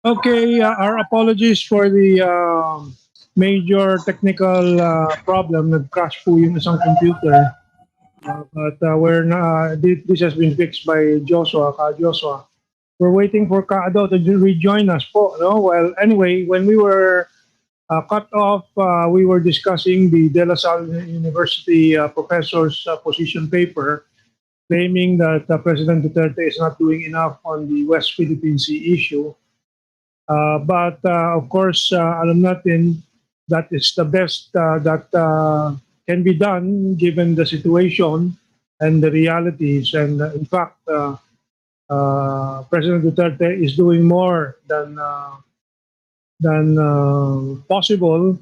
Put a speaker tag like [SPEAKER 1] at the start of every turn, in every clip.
[SPEAKER 1] Okay, our apologies for the major technical problem. Nag-crash po yung isang computer. But we're na, this has been fixed by Joshua. We're waiting for Kaado to rejoin us po. No? Well, anyway, when we were cut off, we were discussing the De La Salle University professor's position paper claiming that President Duterte is not doing enough on the West Philippine Sea issue. But of course, alam natin that is the best that can be done given the situation and the realities. And in fact, President Duterte is doing more than possible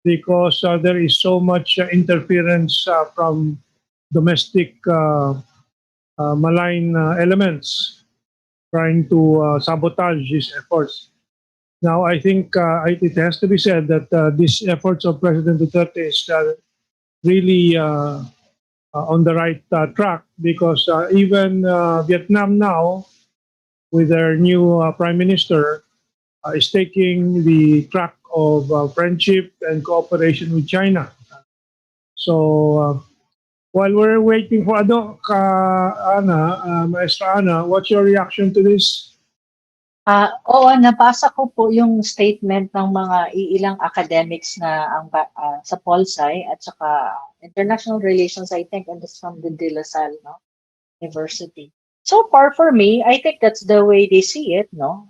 [SPEAKER 1] because there is so much interference from domestic malign elements trying to sabotage his efforts. Now, I think it has to be said that these efforts of President Duterte is really on the right track because even Vietnam now, with their new prime minister, is taking the track of friendship and cooperation with China. So while we're waiting for Maestra Ana, what's your reaction to this?
[SPEAKER 2] Oo, nabasa ko po yung statement ng mga iilang academics na sa Polsci at saka International Relations, I think, and it's from the De La Salle, no, University. So far for me, I think that's the way they see it, no.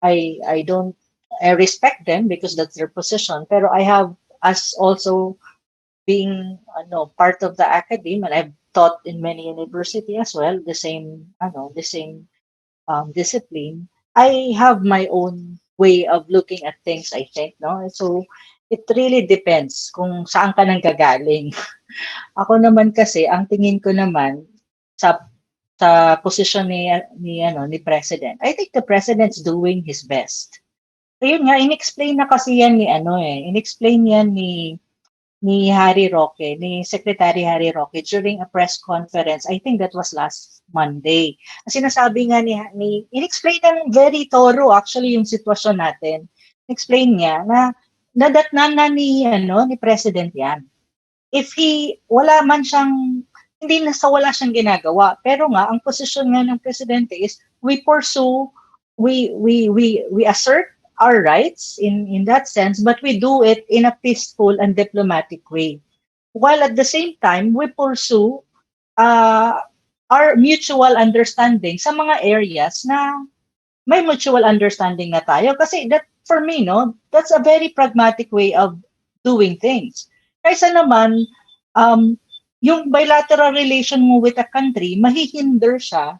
[SPEAKER 2] I don't I respect them because that's their position, pero I have, as also being part of the academy, and I've taught in many university as well, the same discipline, I have my own way of looking at things, I think, no? So, it really depends kung saan ka nang gagaling. Ako naman kasi, ang tingin ko naman sa posisyon ni President, I think the President's doing his best. Ayun nga, inexplain na kasi yan inexplain yan ni Harry Roque, ni Secretary Harry Roque during a press conference. I think that was last Monday. Ang sinasabi nga in-explain ng very thorough actually yung sitwasyon natin. Explain niya na nadatnan na ni President yan. If wala man siyang, hindi na sa wala siyang ginagawa. Pero nga, ang posisyon nga ng Presidente is we pursue, we assert our rights in that sense, but we do it in a peaceful and diplomatic way. While at the same time, we pursue our mutual understanding sa mga areas na may mutual understanding na tayo. Kasi that, for me, that's a very pragmatic way of doing things. Kaysa naman, yung bilateral relation mo with a country, mahihinder siya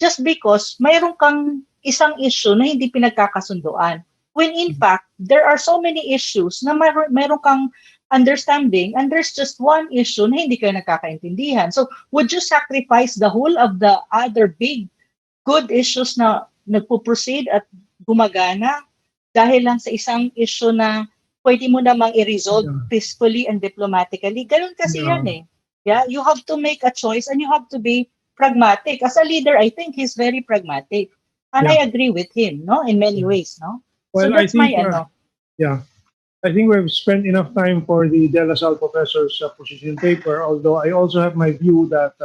[SPEAKER 2] just because mayroon kang isang issue na hindi pinagkakasunduan. When in fact, there are so many issues na mayroon kang understanding and there's just one issue na hindi kayo nagkakaintindihan. So, would you sacrifice the whole of the other big, good issues na nagpo-proceed at gumagana dahil lang sa isang issue na pwede mo namang i-resolve peacefully and diplomatically? Ganun kasi yan eh. Yeah, you have to make a choice and you have to be pragmatic. As a leader, I think he's very pragmatic. And I agree with him, in many ways,
[SPEAKER 1] Well,
[SPEAKER 2] so that's
[SPEAKER 1] I think,
[SPEAKER 2] my
[SPEAKER 1] I think we've spent enough time for the De La Salle professor's position paper, although I also have my view that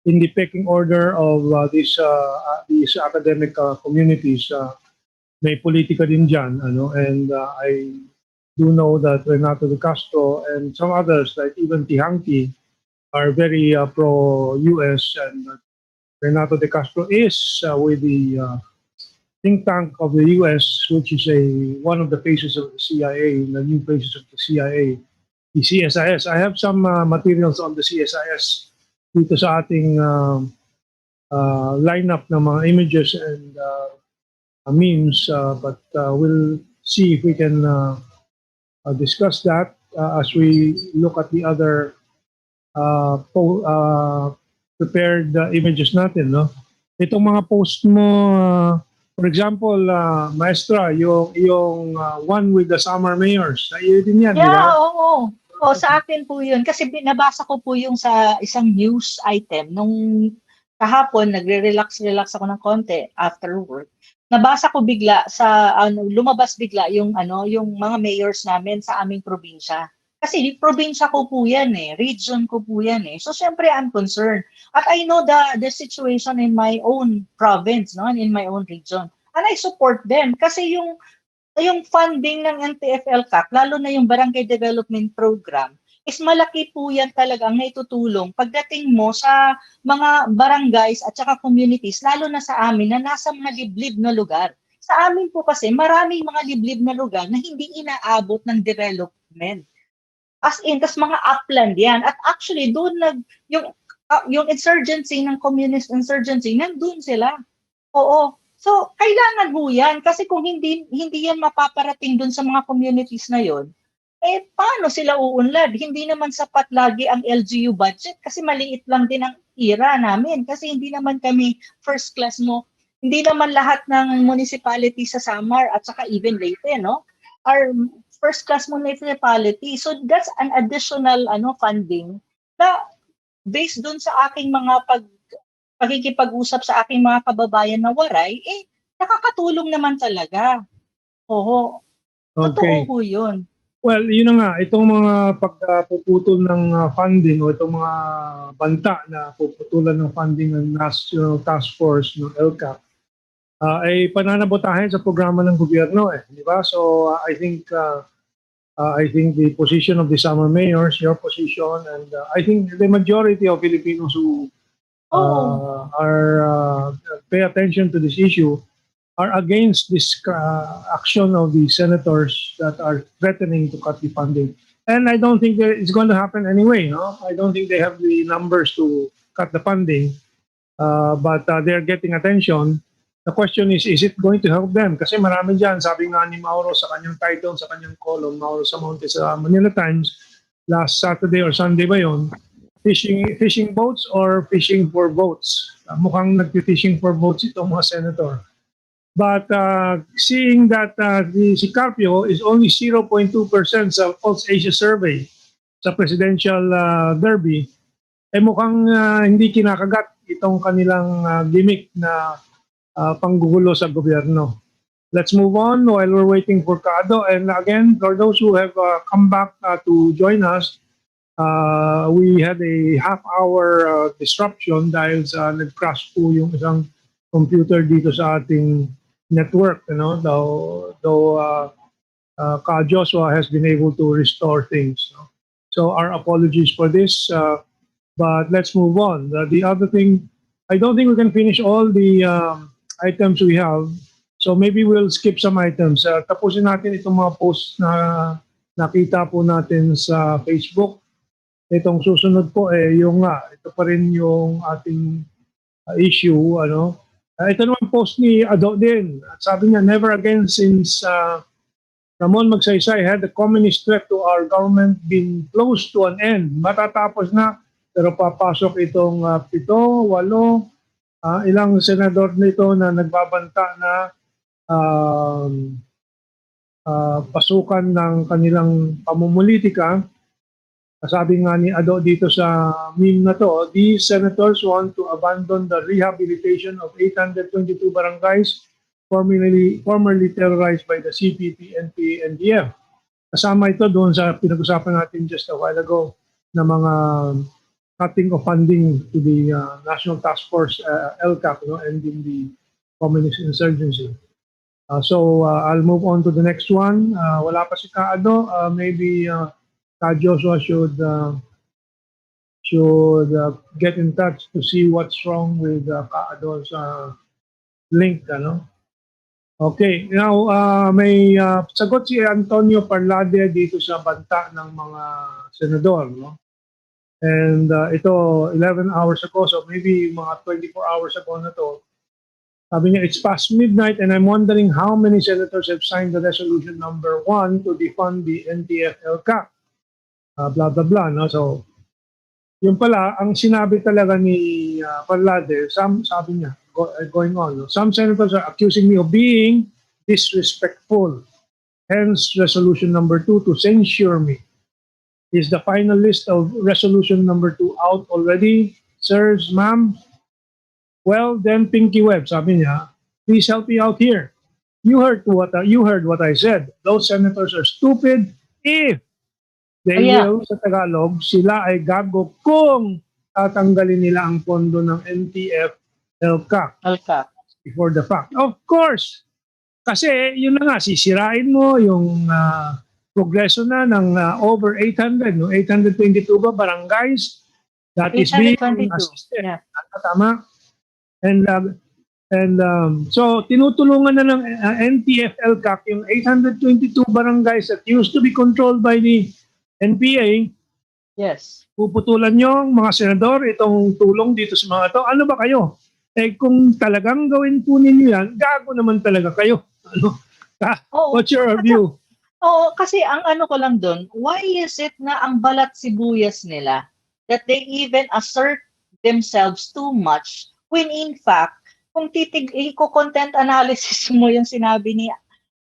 [SPEAKER 1] in the pecking order of these academic communities, may politika din dyan, and I do know that Renato de Castro and some others, like even Tihanki, are very pro-US, and Renato de Castro is with the think tank of the US, which is one of the faces of the CIA, the new faces of the CIA, the CSIS. I have some materials on the CSIS dito sa ating lineup ng mga images and memes, but we'll see if we can discuss that as we look at the other prepared images natin, no? Itong mga post mo, for example, Maestra, yung one with the summer mayors, iyo din yan, di ba?
[SPEAKER 2] Yeah, oo. Sa akin po yun. Kasi nabasa ko po yung sa isang news item nung kahapon, nagre-relax ako ng konti after work. Nabasa ko bigla lumabas bigla yung mga mayors namin sa aming probinsya. Kasi probinsya ko po yan region ko po yan So syempre I'm concerned. At I know the situation in my own province, no, and in my own region. And I support them kasi yung funding ng NTF-LCAC, lalo na yung Barangay Development Program, is malaki po yan talagang naitutulong pagdating mo sa mga barangays at saka communities, lalo na sa amin na nasa mga liblib na lugar. Sa amin po kasi, maraming mga liblib na lugar na hindi inaabot ng development. As in, tas mga upland yan. At actually, doon yung insurgency ng communist insurgency, nandun sila. Oo. So, kailangan ho yan. Kasi kung hindi yan mapaparating dun sa mga communities na yon, paano sila uunlad? Hindi naman sapat lagi ang LGU budget kasi maliit lang din ang ira namin. Kasi hindi naman kami first class mo. Hindi naman lahat ng municipality sa Samar at saka even Leyte, no? Are first class municipality. So, that's an additional funding na based dun sa aking mga pakikipag-usap sa aking mga kababayan na waray, nakakatulong naman talaga. Oo.
[SPEAKER 1] Okay.
[SPEAKER 2] Totoo po yun.
[SPEAKER 1] Well, yun na nga, itong mga pagpuputol ng funding o itong mga banta na puputulan ng funding ng National Task Force ng LCAP ay pananabotahin sa programa ng gobyerno di ba? So I think the position of the summer mayors, your position, and I think the majority of Filipinos who pay attention to this issue are against this action of the senators that are threatening to cut the funding. And I don't think that it's going to happen anyway. No? I don't think they have the numbers to cut the funding, but they're getting attention. The question is it going to help them? Kasi marami dyan, sabi nga ni Mauro sa kanyang title, sa kanyang column, Mauro Samonte sa Manila Times, last Saturday or Sunday ba yun, fishing boats or fishing for votes? Mukhang nag-fishing for votes itong mga senator. But seeing that si Carpio is only 0.2% sa Pulse Asia survey sa presidential derby, mukhang hindi kinakagat itong kanilang gimmick na panggugulo sa gobyerno. Let's move on while we're waiting for Kado. And again, for those who have come back to join us, we had a half-hour disruption dahil sa nag-crash po yung isang computer dito sa ating network, though Ka Joshua has been able to restore things. So our apologies for this, but let's move on. The other thing, I don't think we can finish all the items we have, so maybe we'll skip some items. Tapusin natin itong mga posts na nakita po natin sa Facebook. Itong susunod po ito pa rin yung ating issue, ito naman post ni Ado din. Sabi niya, never again since Ramon Magsaysay had the communist threat to our government been close to an end. Matatapos na, pero papasok itong 7, 8, ilang senador nito na nagbabanta na pasukan ng kanilang pamumulitika. Sabi nga ni Ado dito sa meme na to, these senators want to abandon the rehabilitation of 822 barangays formerly terrorized by the CPP, NP, NDF. Kasama ito doon sa pinag-usapan natin just a while ago na mga cutting of funding to the National Task Force, LCAP, ending the communist insurgency. So I'll move on to the next one. Wala pa si Kaado. Maybe Ka Joshua should get in touch to see what's wrong with Kaado's link. Okay, now may sagot si Antonio Parlade dito sa banta ng mga senador. And ito 11 hours ago, so maybe mga 24 hours ago na to. Sabi niya, it's past midnight and I'm wondering how many senators have signed the resolution number 1 to defund the NTF-LCAC. Blah, blah, blah. So, yun pala, ang sinabi talaga ni Parlade, sabi niya, going on, some senators are accusing me of being disrespectful. Hence, resolution number 2 to censure me. Is the final list of resolution number 2 out already? Sirs, ma'am? Well, then Pinky Webb, sabi niya, please help me out here. You heard what I said. Those senators are stupid if
[SPEAKER 2] Oh,
[SPEAKER 1] they
[SPEAKER 2] yeah.
[SPEAKER 1] will, sa Tagalog, sila ay gago kung tatanggalin nila ang pondo ng NTF LCAC
[SPEAKER 2] Alka.
[SPEAKER 1] before the fact. Of course, kasi yun na nga, sisirain mo yung progreso na ng over 800, no? 822 ba barangays that is being
[SPEAKER 2] 822.
[SPEAKER 1] assisted.
[SPEAKER 2] Yeah.
[SPEAKER 1] Tama? So, tinutulungan na ng NTF LCAC yung 822 barangays that used to be controlled by the NPA.
[SPEAKER 2] Yes.
[SPEAKER 1] Puputulan nyo, mga senador, itong tulong dito sa mga ito. Ano ba kayo? Eh, kung talagang gawin po ninyo yan, gago naman talaga kayo. Ano?
[SPEAKER 2] Oo.
[SPEAKER 1] What's your view?
[SPEAKER 2] Oo, kasi ang ano ko lang doon, why is it na ang balat sibuyas nila that they even assert themselves too much when in fact, kung content analysis mo yung sinabi ni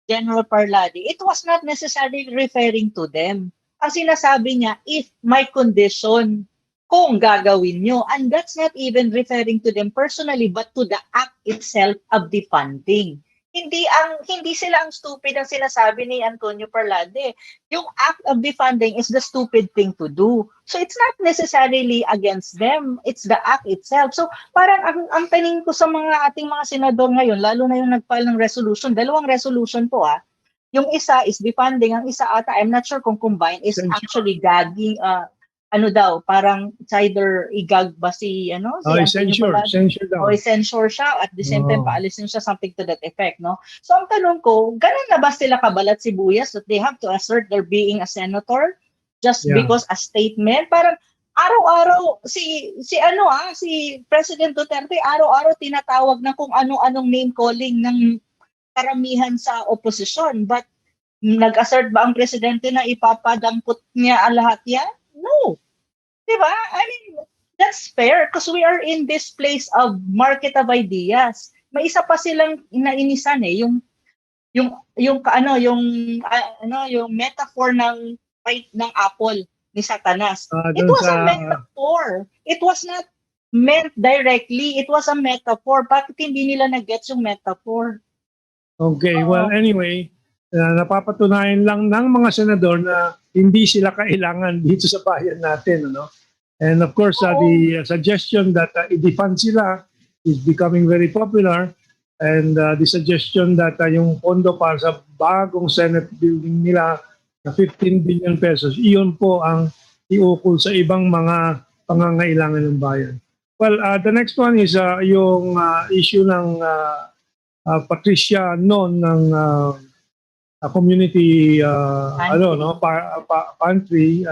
[SPEAKER 2] General Parladi, it was not necessarily referring to them. Ang sinasabi niya, if my condition, kung gagawin nyo, and that's not even referring to them personally, but to the act itself of the funding. Hindi sila ang stupid ang sinasabi ni Antonio Parlade. Yung act of defunding is the stupid thing to do. So it's not necessarily against them, it's the act itself. So parang ang taning ko sa mga ating mga senador ngayon, lalo na yung nag-file ng resolution, dalawang resolution po yung isa is defunding, ang isa ata, I'm not sure kung combined, is
[SPEAKER 1] Censure.
[SPEAKER 2] actually gagging, ano daw, parang it's either igag ba si
[SPEAKER 1] Censure daw.
[SPEAKER 2] o censure siya, at the same time, paalisin siya, something to that effect, no? So, ang tanong ko, ganun na ba sila kabalat sibuyas that they have to assert their being a senator just because a statement? Parang, araw-araw, si President Duterte, araw-araw tinatawag na kung ano-anong name calling ng karamihan sa oposisyon. But, nag-assert ba ang presidente na ipapadampot niya lahat yan? No. Diba? I mean, that's fair because we are in this place of market of ideas. May isa pa silang inainisan yung metaphor ng apple ni Satanas. It was a metaphor. It was not meant directly. It was a metaphor. Bakit hindi nila na-gets yung metaphor?
[SPEAKER 1] Okay, well anyway, napapatunayan lang ng mga senador na hindi sila kailangan dito sa bayan natin, ano? And of course, the suggestion that i-defund sila is becoming very popular, and the suggestion that yung pondo para sa bagong Senate building nila na 15 billion pesos, iyon po ang iukol sa ibang mga pangangailangan ng bayan. Well, the next one is yung issue ng Patricia noon ng community pantry,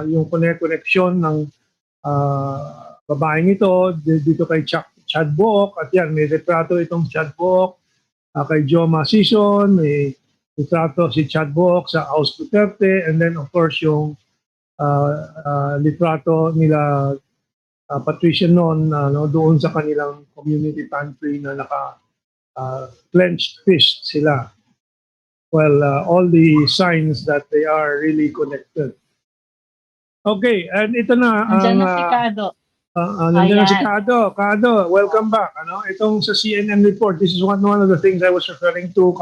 [SPEAKER 1] yung connection ng babaeng ito dito kay Chad Book, at yan may retrato itong Chad Book, kay Joma Season may retrato si Chad Book sa House Duterte, and then of course yung litrato nila Patricia noon doon sa kanilang community pantry na naka clenched fist sila. Well, all the signs that they are really connected. Okay, and ito na
[SPEAKER 2] Nandiyan na si Kado.
[SPEAKER 1] Nandiyan na si Kado. Kado, welcome back. Itong sa CNN report, this is one of the things I was referring to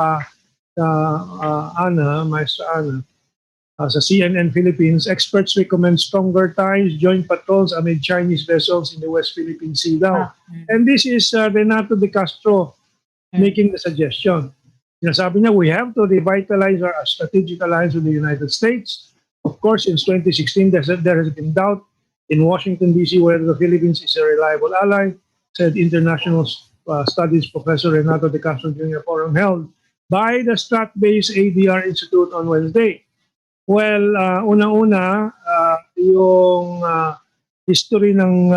[SPEAKER 1] Maestra Ana. Sa CNN Philippines, experts recommend stronger ties, joint patrols amid Chinese vessels in the West Philippine Sea daw. And this is Renato De Castro making the suggestion. Sinasabi niya, we have to revitalize our strategic alliance with the United States. Of course, since 2016, there has been doubt in Washington, D.C. whether the Philippines is a reliable ally, said International Studies Professor Renato De Castro during a forum held by the Strat-based ADR Institute on Wednesday. Well, unang-una, yung history ng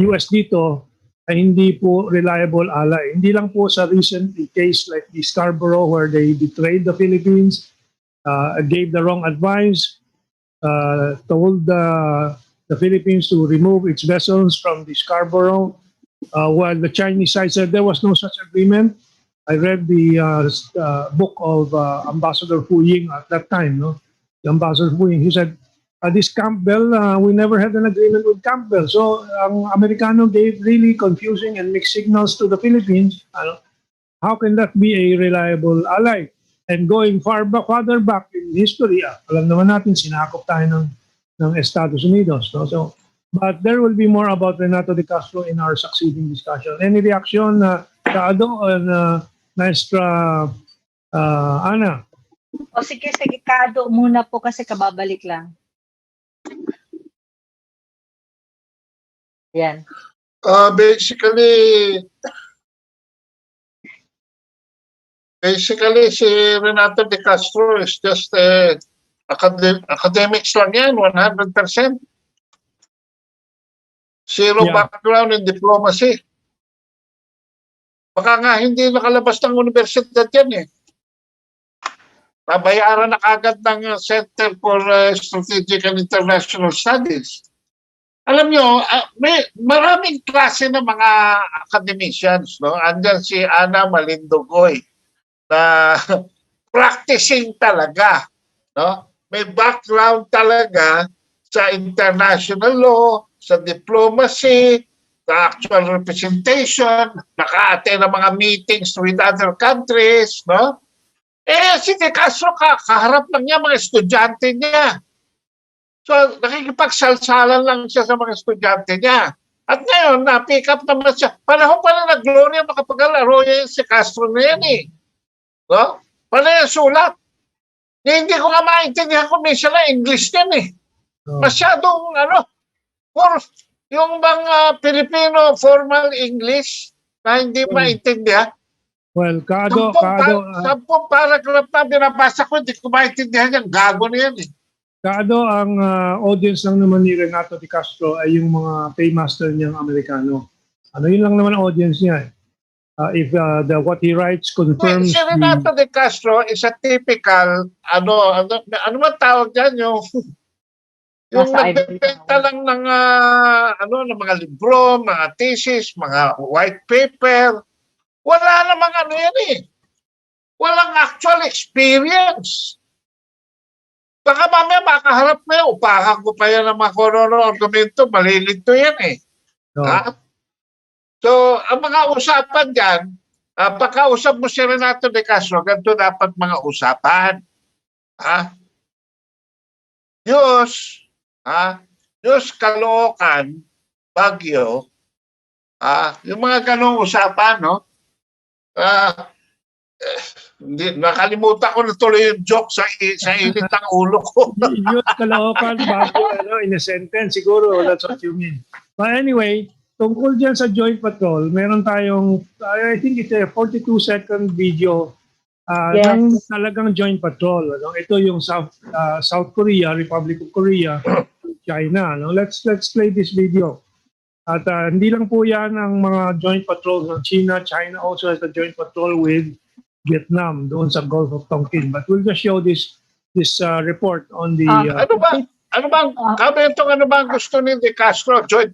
[SPEAKER 1] US dito ay hindi po reliable ally. Hindi lang po sa recent case like the Scarborough where they betrayed the Philippines, gave the wrong advice, told the Philippines to remove its vessels from the Scarborough, while the Chinese side said there was no such agreement. I read the book of Ambassador Fu Ying at that time, no? The Ambassador Fu Ying, he said, this Campbell, we never had an agreement with Campbell. So ang Amerikano gave really confusing and mixed signals to the Philippines. How can that be a reliable ally? And going farther back in history, alam naman natin, sinakop tayo ng Estados Unidos. No? So, but there will be more about Renato de Castro in our succeeding discussion. Any reaction, Kaado, on Maestra Ana?
[SPEAKER 2] O sige, Kado muna po kasi kababalik lang. Yan.
[SPEAKER 3] Basically, si Renato de Castro is just academics lang yan, 100%. Zero background in diplomacy. Baka nga hindi nakalabas ng universidad yan eh. Nabayaran na kagad ng Center for Strategic and International Studies. Alam nyo, may maraming klase ng mga academicians. No? Andyan si Ana Malindogoy na practicing talaga. No? May background talaga sa international law, sa diplomacy, sa actual representation, naka-attend ng mga meetings with other countries. No? Si De Castro, kaharap lang niya mga estudyante niya. So, nakikipagsalsalan lang siya sa mga estudyante niya. At ngayon, na-pick up naman siya. Panahon pa na nag-gloria makapaglaro niya si Castro na yan eh. No? Paano yung sulat? Hindi ko nga maintindihan kung minsan na English yan eh. Masyadong, yung mga Filipino formal English na hindi maintindihan.
[SPEAKER 1] Well, Kaado,
[SPEAKER 3] sampung paragraph na binabasa ko, hindi ko maintindihan yan. Gago na yan eh.
[SPEAKER 1] Kaado, ang audience lang naman ni Renato de Castro ay yung mga paymaster niyang Amerikano. Yun lang naman ang audience niya. If what he writes confirms...
[SPEAKER 3] Si Renato de Castro is a typical, ano man tawag dyan, yung nagbebenta lang ng, ng mga libro, mga thesis, mga white paper. Wala namang yan eh. Walang actual experience. Baka mamaya makaharap na yan, upakan ko pa yan ng mga argumento, malilito yan eh. So, ang mga usapan dyan, pagkausap mo si Renato de Castro, ganito dapat mga usapan. Diyos, Caloocan, Baguio, yung mga ganong usapan, no? Hindi, nakalimutan ko na tuloy yung joke sa init ng ulo ko.
[SPEAKER 1] Yun, Caloocan, Baguio, in a sentence, siguro, that's what you mean. But anyway, tungkol dyan sa joint patrol, meron tayong, I think it's a 42-second video ng talagang joint patrol. Ito yung South Korea, Republic of Korea, China. Let's play this video. At hindi lang po yan ang mga joint patrols ng China. China also has a joint patrol with Vietnam doon sa Gulf of Tonkin. But we'll just show this report on the...
[SPEAKER 3] ano bang gusto ni De Castro? Joint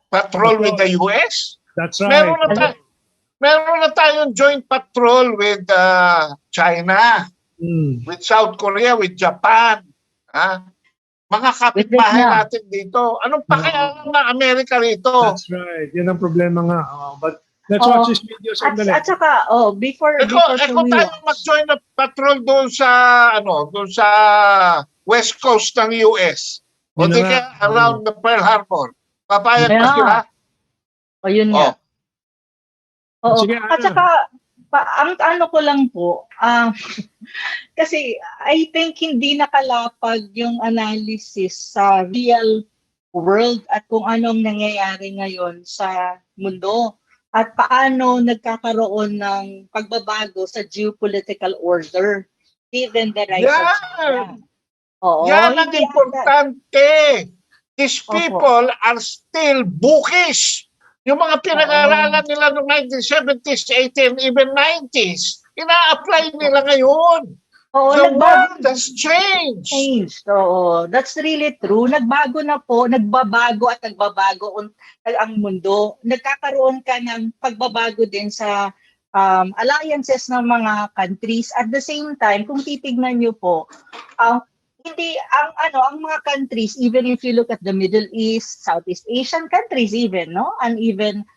[SPEAKER 3] patrol with the US?
[SPEAKER 1] That's right.
[SPEAKER 3] Meron na tayong joint patrol with China, with South Korea, with Japan. Mga kapitbahay natin dito. Anong pakialam ng Amerika rito?
[SPEAKER 1] That's right. Yan ang problema nga. But let's watch this video sandali.
[SPEAKER 2] At saka, before
[SPEAKER 3] kung tayo mag-join na patrol doon sa west coast ng US, o di kaya around the Pearl Harbor, papayag pa sila?
[SPEAKER 2] Yun nga.
[SPEAKER 1] Sige,
[SPEAKER 2] at saka, ang ko lang po, kasi I think hindi nakalapag yung analysis sa real world at kung anong nangyayari ngayon sa mundo at paano nagkakaroon ng pagbabago sa geopolitical order given the rise of China.
[SPEAKER 3] Yan ang importante. These people are still bookish. Yung mga pinag-aaralan nila noong 1970s, 80s, even 90s, ina-apply nila ngayon. The world has changed.
[SPEAKER 2] That's really true. Nagbago na po, nagbabago ang mundo. Nagkakaroon ka ng pagbabago din sa alliances ng mga countries. At the same time, kung titignan nyo po, hindi ang mga countries, even if you look at the Middle East, Southeast Asian countries even, no? And even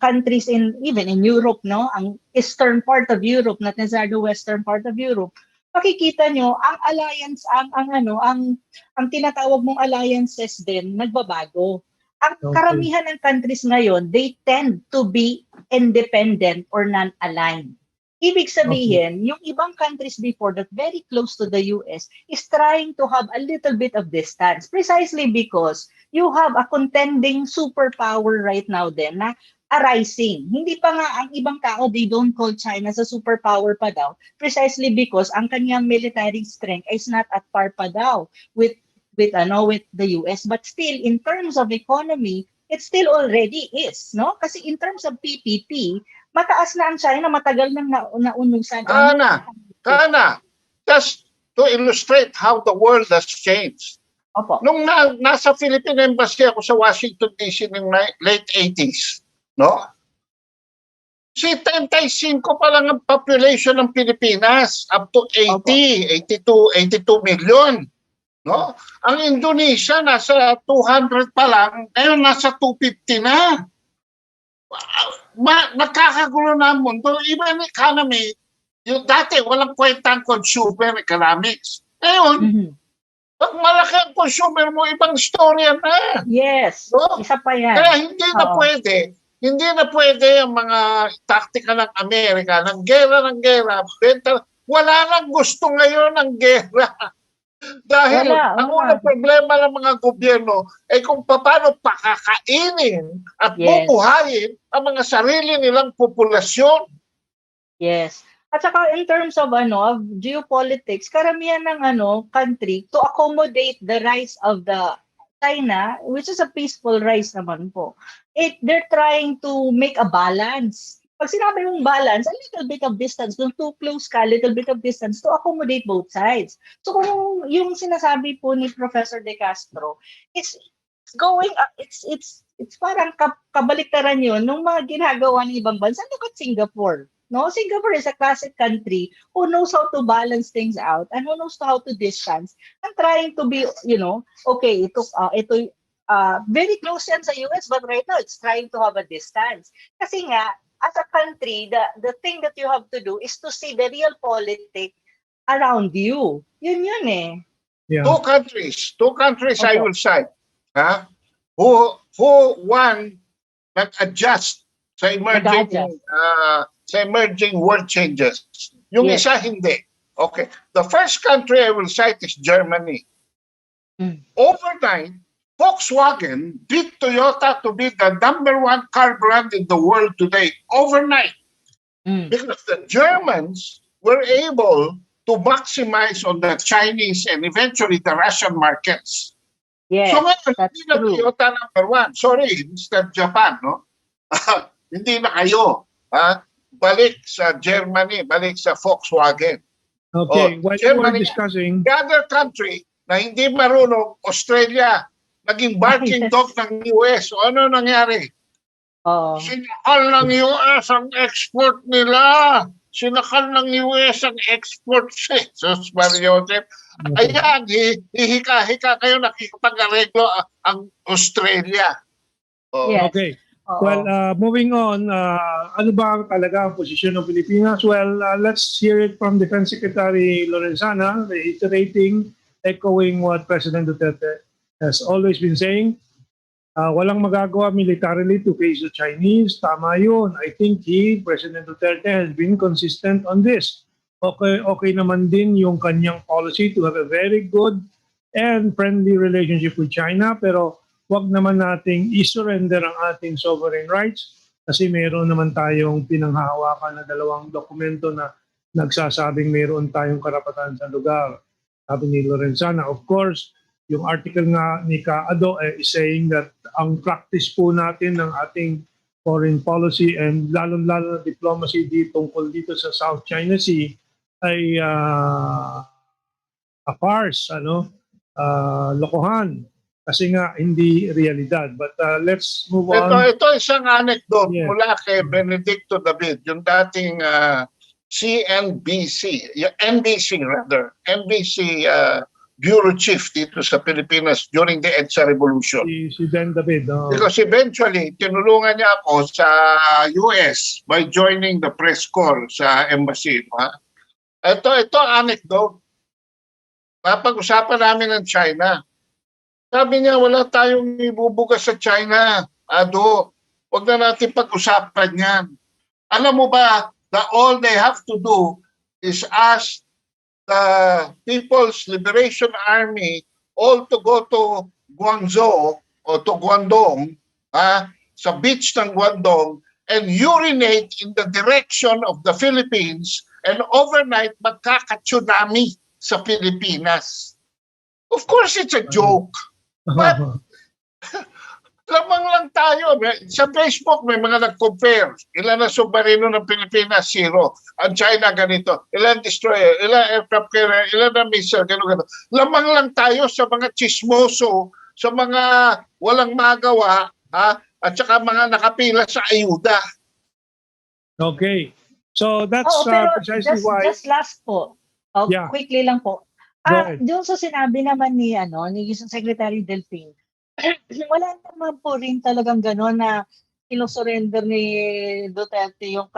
[SPEAKER 2] countries even in Europe, no? Ang eastern part of Europe, not necessarily the western part of Europe. Makikita nyo, ang alliance, ang tinatawag mong alliances din, nagbabago. Ang karamihan ng countries ngayon, they tend to be independent or non-aligned. Ibig sabihin, yung ibang countries before that very close to the US is trying to have a little bit of distance precisely because you have a contending superpower right now din na arising. Hindi pa nga ang ibang tao, they don't call China sa superpower pa daw precisely because ang kanyang military strength is not at par pa daw with the US, but still in terms of economy, it still already is, no? Kasi in terms of PPP, mataas na ang China, matagal nang naunusan.
[SPEAKER 3] Kana, just to illustrate how the world has changed.
[SPEAKER 2] Opo.
[SPEAKER 3] Nung nasa Philippine Embassy ako sa Washington DC ng late 80s, no? 75 pa lang ang population ng Pilipinas, up to 82 million. No? Ang Indonesia nasa 200 pa lang, ngayon nasa 250 na. Nakakagulo na ang mundo. Even economy, yung dati walang kwentang consumer economics. Ngayon, pag malaki ang consumer mo, ibang storya na.
[SPEAKER 2] Yes, no? Isa pa yan.
[SPEAKER 3] Kaya hindi na pwede ang mga taktika ng Amerika, ng gera, benta. Wala nang gusto ngayon ng gera. Dahil ang unang problema ng mga gobyerno ay kung paano pakakainin at bubuhayin ang mga sarili nilang populasyon.
[SPEAKER 2] Yes. At saka in terms of geopolitics, karamihan ng country to accommodate the rise of the China, which is a peaceful rise naman po. They're trying to make a balance. Pag sinabi mong balance, a little bit of distance, kung too close ka, a little bit of distance to accommodate both sides. So kung yung sinasabi po ni Professor De Castro, it's going up, it's parang kabaliktaran yun nung mga ginagawa ng ibang bansa. Look at Singapore. No, Singapore is a classic country who knows how to balance things out and who knows how to distance and trying to be, okay, ito very close yan sa US, but right now it's trying to have a distance. Kasi nga, as a country, the thing that you have to do is to see the real politics around you. Yun eh.
[SPEAKER 3] Yeah. Two countries okay. I will cite, who one nag-adjust sa emerging world changes. Yung isa hindi. Okay. The first country I will cite is Germany. Overnight, Volkswagen beat Toyota to be the #1 car brand in the world today, overnight. Because the Germans were able to maximize on the Chinese and eventually the Russian markets.
[SPEAKER 2] Yes,
[SPEAKER 3] so ngayon,
[SPEAKER 2] that's
[SPEAKER 3] hindi na
[SPEAKER 2] true.
[SPEAKER 3] Toyota #1. Sorry, Mr. Japan, no? Hindi na kayo. Balik sa Germany, balik sa Volkswagen.
[SPEAKER 1] Okay, while
[SPEAKER 3] Germany,
[SPEAKER 1] we're discussing...
[SPEAKER 3] The other country na hindi marunong, Australia, naging barking dog ng US. O ano nangyari? Sinakal ng US ang export nila. Sinakal ng US ang export. Jesus Mario Joseph. Ayan, hihika-hika kayo nakikipag-areglo ang Australia.
[SPEAKER 1] Yes. Okay. Well, moving on, ano ba talaga ang posisyon ng Pilipinas? Well, let's hear it from Defense Secretary Lorenzana, reiterating, echoing what President Duterte has always been saying. Walang magagawa militarily to face the Chinese. Tama yun. I think President Duterte has been consistent on this. Okay naman din yung kanyang policy to have a very good and friendly relationship with China, pero wag naman nating i-surrender ang ating sovereign rights kasi mayroon naman tayong pinanghahawakan na 2 dokumento na nagsasabing mayroon tayong karapatan sa lugar. Sabi ni Lorenzana, of course, yung article nga ni Kaado is saying that ang practice po natin ng ating foreign policy and lalo-lalo na diplomacy tungkol dito sa South China Sea ay a farce, lokohan. Kasi nga, hindi realidad. But let's move on.
[SPEAKER 3] Ito isang anecdote mula kay Benedicto David, yung dating CNBC, NBC bureau chief dito sa Pilipinas during the EDSA Revolution.
[SPEAKER 1] Si Ben David.
[SPEAKER 3] Because eventually, tinulungan niya ako sa US by joining the press corps sa embassy. Ito anecdote. Papag-usapan namin ng China. Sabi niya, wala tayong ibubugas sa China. Ado, huwag na natin pag-usapan yan. Alam mo ba, all they have to do is ask the People's Liberation Army all to go to Guangzhou o to Guangdong, sa beach ng Guangdong, and urinate in the direction of the Philippines, and overnight magkaka-tsunami sa Pilipinas. Of course, it's a joke. But lamang lang tayo. Sa Facebook, may mga nag-compare. Ilan na submarino ng Pilipinas? 0. Ang China, ganito. Ilan destroyer, ilan aircraft carrier, ilan na missile, gano'n. Lamang lang tayo sa mga chismoso, sa mga walang magawa, at saka mga nakapila sa ayuda.
[SPEAKER 1] Okay. So that's
[SPEAKER 2] pero
[SPEAKER 1] precisely why.
[SPEAKER 2] Just last po.
[SPEAKER 1] Yeah.
[SPEAKER 2] Quickly lang po.
[SPEAKER 1] Go ahead.
[SPEAKER 2] Doon sa sinabi naman ni Secretary Delphine, wala naman po rin talagang gano'n na ino-surrender ni Duterte yung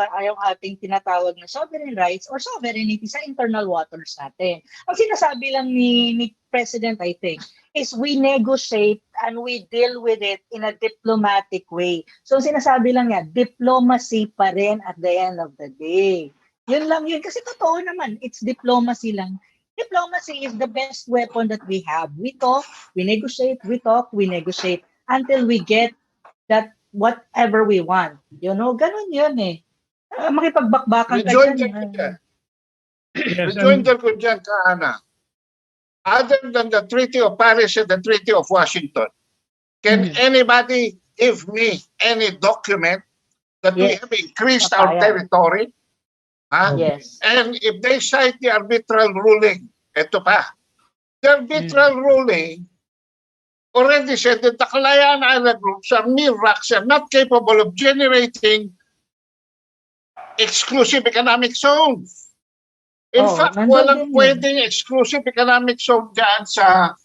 [SPEAKER 2] ating tinatawag na sovereign rights or sovereignty sa internal waters natin. Ang sinasabi lang ni President, I think, is we negotiate and we deal with it in a diplomatic way. So sinasabi lang niya, diplomacy pa rin at the end of the day. Yun lang yun. Kasi totoo naman, it's diplomacy lang. Diplomacy is the best weapon that we have. We talk, we negotiate, we talk, we negotiate until we get that whatever we want. You know, ganun yun eh. Makipagbakbakan ka dyan.
[SPEAKER 3] Rejoinder ko dyan, Ana. Other than the Treaty of Paris and the Treaty of Washington, can anybody give me any document that we have increased our territory?
[SPEAKER 2] Yes.
[SPEAKER 3] And if they cite the arbitral ruling, ito pa, the arbitral ruling already said that the Kalayaan Island groups are mere rocks and not capable of generating exclusive economic zones. In fact, walang pwedeng exclusive economic zone dyan sa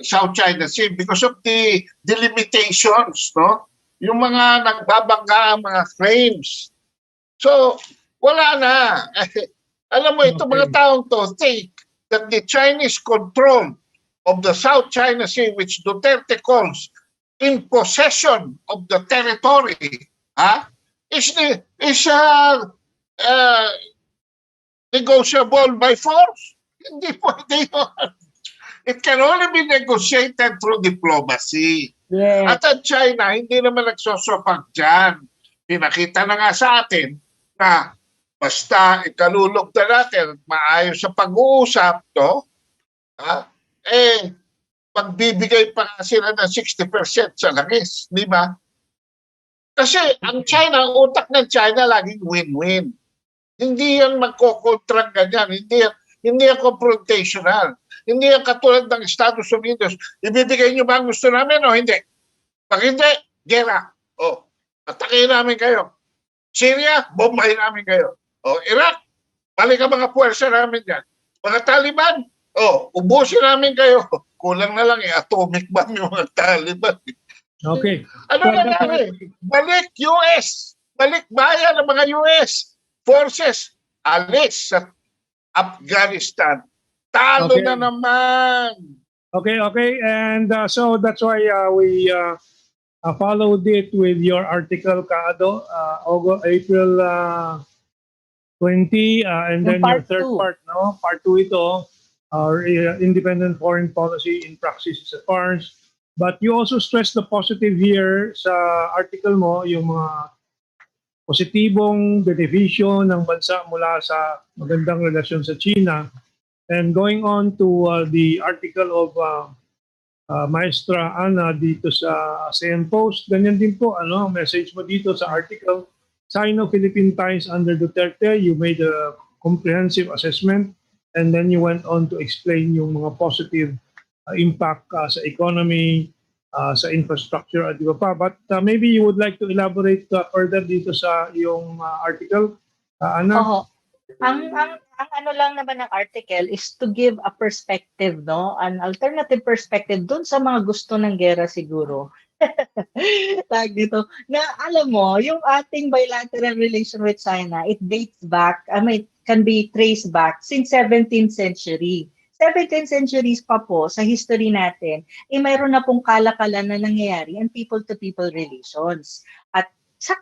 [SPEAKER 3] South China Sea because of the limitations, no? Yung mga nagbabangga, mga claims. So, wala na. Alam mo, itong mga taong to think that the Chinese control of the South China Sea, which Duterte calls in possession of the territory, is negotiable by force. Hindi pwede yun. It can only be negotiated through diplomacy.
[SPEAKER 2] Yeah.
[SPEAKER 3] At ang China, hindi naman nagsosopag dyan. Pinakita na nga sa atin na basta ikalulog na natin at maayos sa pag-uusap, pagbibigay pa nga sila ng 60% sa langis, di ba? Kasi ang China, ang utak ng China laging win-win. Hindi yan magkokontrang ganyan, hindi yan confrontational. Hindi yan katulad ng Estados Unidos. Ibibigay nyo ba ang gusto namin o hindi? Pag hindi, gera. Atakin namin kayo. Syria, bombahin namin kayo. Iraq, balik ang mga puwersa namin dyan. Mga Taliban, ubusin namin kayo. Kulang na lang atomic bomb yung mga Taliban.
[SPEAKER 1] Okay.
[SPEAKER 3] Ano nangyari? Balik US. Balik bayan ng mga US forces. Alis sa Afghanistan. Talo na naman.
[SPEAKER 1] Okay. And so that's why we followed it with your article, Kaado, April 20, and then your third part, no? Part 2 ito, our independent foreign policy in praxis is a farce. But you also stress the positive here sa article mo, yung mga positibong benepisyo ng bansa mula sa magandang relasyon sa China. And going on to the article of Maestra Ana dito sa ASEAN Post, ganyan din po, message mo dito sa article, Sino-Philippine ties under Duterte. You made a comprehensive assessment and then you went on to explain yung mga positive impact sa economy, sa infrastructure at iba pa. But maybe you would like to elaborate further dito sa yung article, Ana?
[SPEAKER 2] Ang ang ano lang naman ng article is to give a perspective, no? An alternative perspective dun sa mga gusto ng gera siguro. Tag dito. Na alam mo, yung ating bilateral relation with China, it dates back, can be traced back since 17th century. 17th centuries pa po sa history natin, mayroon na pong kalakalan na nangyayari ang people-to-people relations. At sa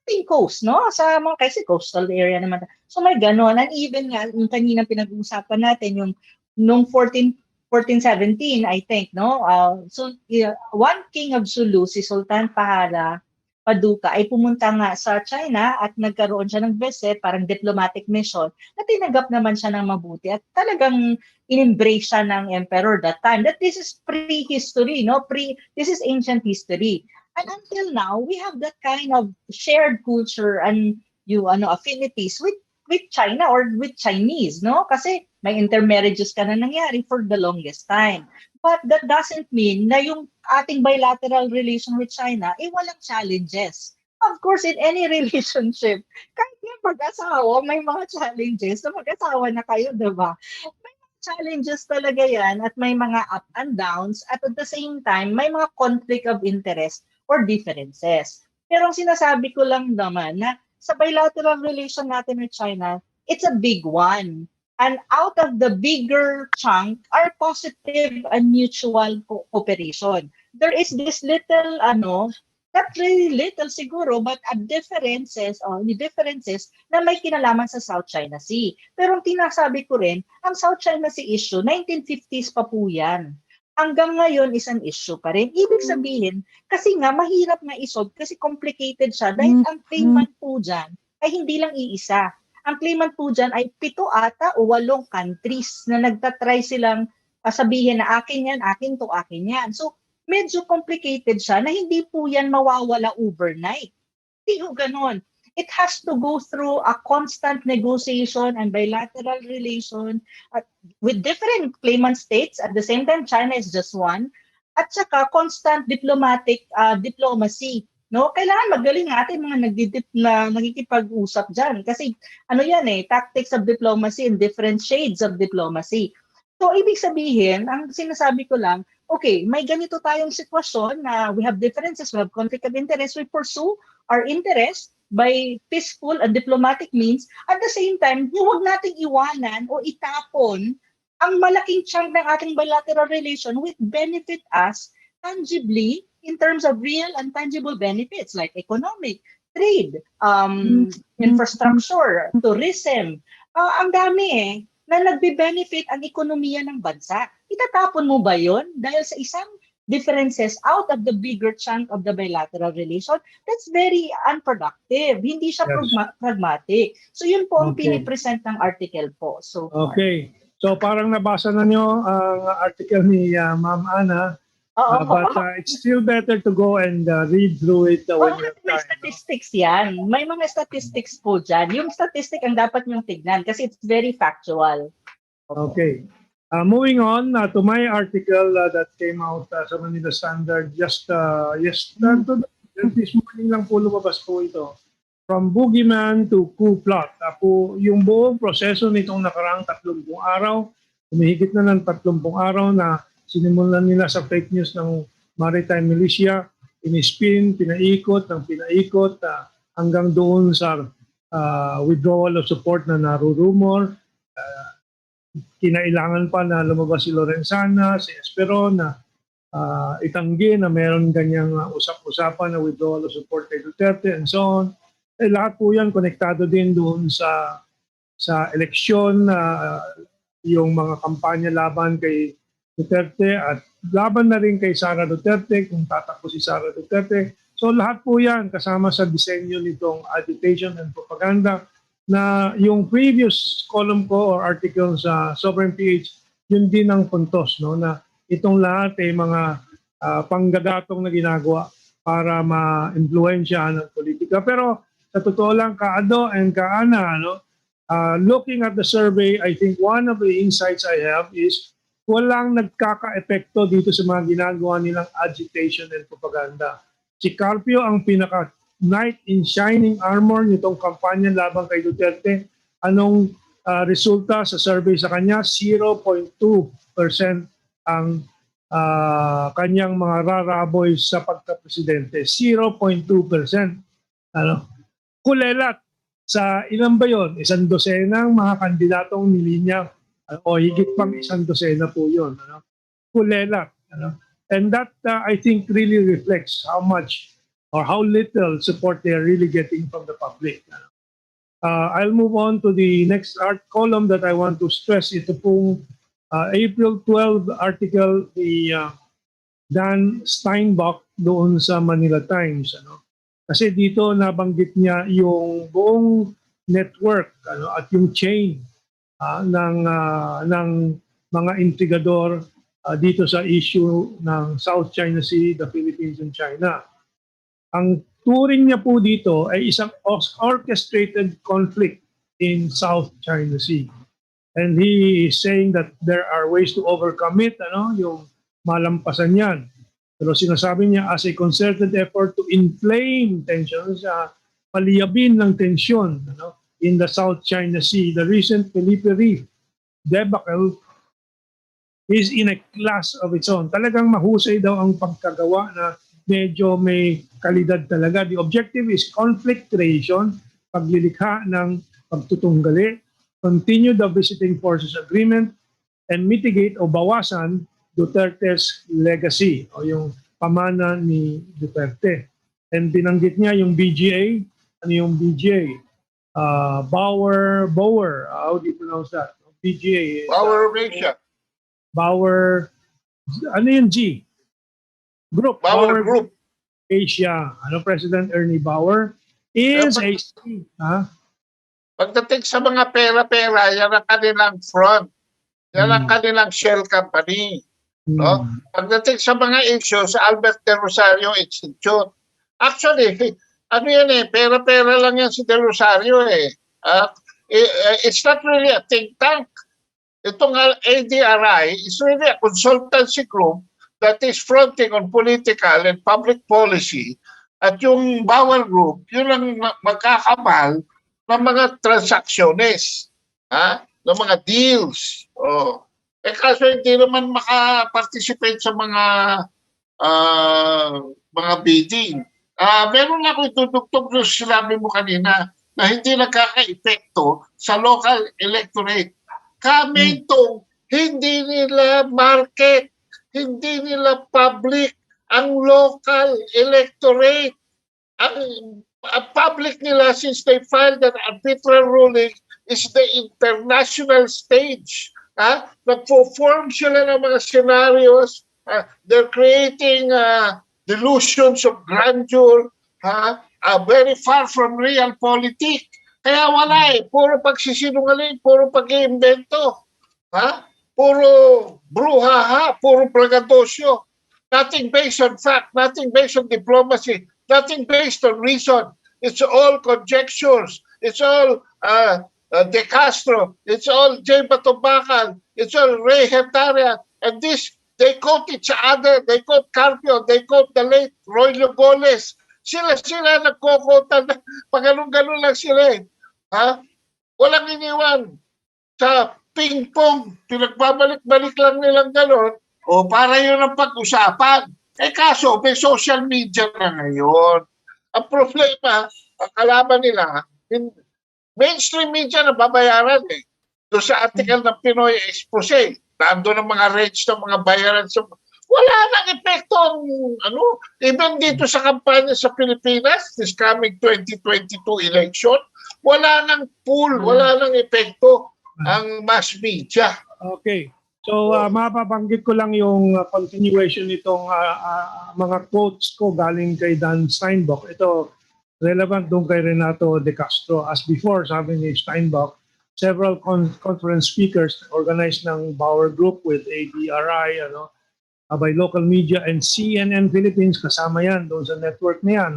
[SPEAKER 2] ating coast, no? Sa mga, kasi coastal area naman. So may ganon. And even nga, yung kanina pinag-uusapan natin, yung nung 1417, I think, no? One king of Sulu, si Sultan Pahala Paduka, ay pumunta nga sa China at nagkaroon siya ng visit, parang diplomatic mission, na tinagap naman siya ng mabuti at talagang in-embrace siya ng emperor that time. That this is pre-history, no? This is ancient history. And until now, we have that kind of shared culture and affinities with China or with Chinese, no? Kasi may intermarriages ka na nangyari for the longest time. But that doesn't mean na yung ating bilateral relation with China, walang challenges. Of course, in any relationship, kahit yung mag-asawa, may mga challenges na mag-asawa na kayo, diba? May mga challenges talaga yan at may mga up and downs at the same time, may mga conflict of interest or differences. Pero ang sinasabi ko lang naman na sa bilateral relation natin with China, it's a big one. And out of the bigger chunk are positive and mutual cooperation. There is this little, not really little siguro, but differences na may kinalaman sa South China Sea. Pero ang tinasabi ko rin, ang South China Sea issue, 1950s pa po yan. Hanggang ngayon is an issue pa rin. Ibig sabihin, kasi nga mahirap na isolve kasi complicated siya dahil ang claimant po dyan ay hindi lang iisa. Ang claimant po dyan ay 7 ata o 8 countries na nagtatry silang sabihin na akin yan, akin to, akin yan. So, medyo complicated siya na hindi po yan mawawala overnight. Hindi ho ganon. It has to go through a constant negotiation and bilateral relation with different claimant states. At the same time, China is just one. At saka constant diplomacy. No, kailangan magaling natin mga nagkikipag-usap diyan kasi tactics of diplomacy and different shades of diplomacy. So ibig sabihin, ang sinasabi ko lang, okay, may ganito tayong sitwasyon na we have differences, we have conflict of interest, we pursue our interest by peaceful and diplomatic means. At the same time, huwag nating iwanan o itapon ang malaking chunk ng ating bilateral relation which benefit us tangibly in terms of real and tangible benefits like economic, trade, infrastructure, tourism. Ang dami na nagbe-benefit ang ekonomiya ng bansa. Itatapon mo ba yon dahil sa isang differences out of the bigger chunk of the bilateral relation? That's very unproductive. Hindi siya pragmatic. So yun po ang pinipresent ng article po. So
[SPEAKER 1] So parang nabasa na nyo ang article ni Ma'am Ana. But it's still better to go and read through it when you have time.
[SPEAKER 2] May statistics yan. May mga statistics po dyan. Yung statistic ang dapat nyong tignan kasi it's very factual.
[SPEAKER 1] Okay. Moving on to my article that came out sa Manila Standard just this morning lang po lumabas po ito. From boogeyman to coup plot. Po yung buong proseso nitong nakaraang 30 araw, humihigit na ng 30 araw na sinimulan nila sa fake news ng maritime militia, pinaikot hanggang doon sa withdrawal of support na narurumor. Kinailangan pa na lumabas si Lorenzana, si Esperon na itanggi na meron ganyang usap-usapan na withdrawal of support kay Duterte and so on. Lahat po yan konektado din doon sa eleksyon, yung mga kampanya laban kay Duterte at laban na rin kay Sara Duterte kung tatakbo si Sara Duterte. So lahat po yan kasama sa disenyo nitong agitation and propaganda na yung previous column ko or article sa Sovereign PH, yun din ang puntos, no, na itong lahat ay mga panggagatong na ginagawa para ma-influensya ng politika. Pero sa totoo lang, Kaado and Kaana, looking at the survey, I think one of the insights I have is walang nagkaka-epekto dito sa mga ginagawa nilang agitation and propaganda. Si Carpio ang pinaka-knight in shining armor nitong kampanya laban kay Duterte. Anong resulta sa survey sa kanya, 0.2% ang kanyang mga raraboy sa pagka-presidente. 0.2%. Ano? Kulelat. Sa ilan ba yun? 100 mga kandidatong nilinya o higit pang 100 po yun. Ano? Kulelat. Ano? And that, I think, really reflects how much or how little support they are really getting from the public. Ano? I'll move on to the next column that I want to stress. Ito pong April 12 article ni Dan Steinbach doon sa Manila Times. Ano? Kasi dito nabanggit niya yung buong network at yung chain ng mga intrigador dito sa issue ng South China Sea, the Philippines and China. Ang turing niya po dito ay isang orchestrated conflict in South China Sea. And he is saying that there are ways to overcome it, yung malampasan yan. Pero sinasabi niya as a concerted effort to inflame tensions, paliyabin ng tensyon in the South China Sea. The recent Philippine Reef debacle is in a class of its own. Talagang mahusay daw ang pagkagawa na medyo may kalidad talaga. The objective is conflict creation, paglilikha ng pagtutunggali, continue the visiting forces agreement, and mitigate o bawasan Duterte's legacy o yung pamana ni Duterte. And binanggit niya yung BGA. Ano yung BGA? Bower, how do you pronounce that? BGA.
[SPEAKER 3] Power of Asia.
[SPEAKER 1] Bower, ano yung G? Group.
[SPEAKER 3] Power Group.
[SPEAKER 1] Asia. President Ernie Bauer is
[SPEAKER 3] Pagdating sa mga pera-pera, yan ang kanilang front. Yan ang kanilang shell company. No? Pagdating sa mga issues, Albert De Rosario Institute. Actually, ano yan pera-pera lang yan si De Rosario it's not really a think tank. Itong ADRI is really a consultancy group that is fronting on political and public policy. At yung Bauer Group, yun ang magkakamal ng mga transacciones, ng mga deals. Kaso hindi naman makaparticipate sa mga bidding. Meron ako itutugtog yung sinabi mo kanina na hindi nagkaka-epekto sa local electorate. Mentong, hindi nila market, hindi nila public ang local electorate. Ang public nila, since they filed an arbitral ruling, is the international stage. Nagpo-form sila ng mga scenarios. They're creating delusions of grandeur, very far from real politics. Kaya wala puro pagsisinungaling, puro pag-iimbento. Puro bruhaha, puro plagadosyo. Nothing based on fact, nothing based on diplomacy, nothing based on reason. It's all conjectures. It's all De Castro. It's all J. Batobacal. It's all Ray Hetaria. And this, they quote each other. They quote Carpio. They quote the late Roy Lugoles. Sila nagkukota. Pag ganun lang sila Walang iniwan. Sa ping-pong, pinagbabalik-balik lang nilang gano'n, para yun ang pag-usapan. Kaso, may social media na ngayon. Ang problema, ang kalaban nila, mainstream media na babayaran Doon sa article ng Pinoy Expose, nandun ang mga rates ng mga bayaran. Wala nang epekto even dito sa kampanya sa Pilipinas, this coming 2022 election, wala nang pool, wala nang epekto ang mass media.
[SPEAKER 1] Okay. So, mapabanggit ko lang yung continuation nitong mga quotes ko galing kay Dan Steinbach. Ito, relevant doon kay Renato De Castro. As before, sabi ni Steinbach, several conference speakers organized ng Bauer Group with ADRI, by local media and CNN Philippines, kasama yan doon sa network niya,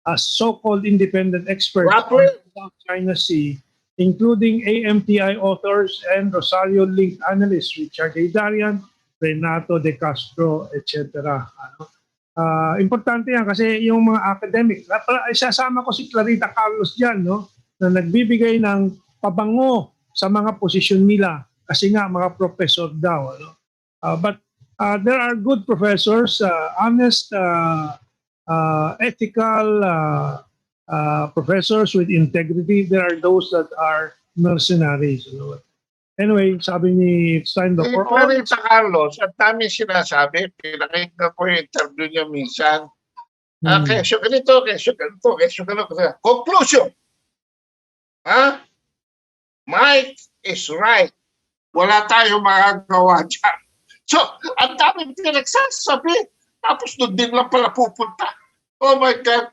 [SPEAKER 1] as so-called independent experts on South China Sea, including AMTI authors and Rosario-linked analysts Richard A. Darian, Renato De Castro, etc. Importante yan kasi yung mga academic, isasama ko si Clarita Carlos dyan, na nagbibigay ng pabango sa mga posisyon nila kasi nga mga professor daw. Ano? But there are good professors, honest, ethical professors with integrity. There are those that are mercenaries. You know? Anyway, sabi ni Steinbeck, for all
[SPEAKER 3] Clarita Carlos, at dami sinasabi, pinakinggan ko yung interview niya minsan. Kesyo ganito, kesyo ganito, kesyo ganito. Conclusion. Mike is right. Wala tayong magagawa dyan. So, ang dami pinagsasabi, tapos doon din lang pala pupunta. Oh my God.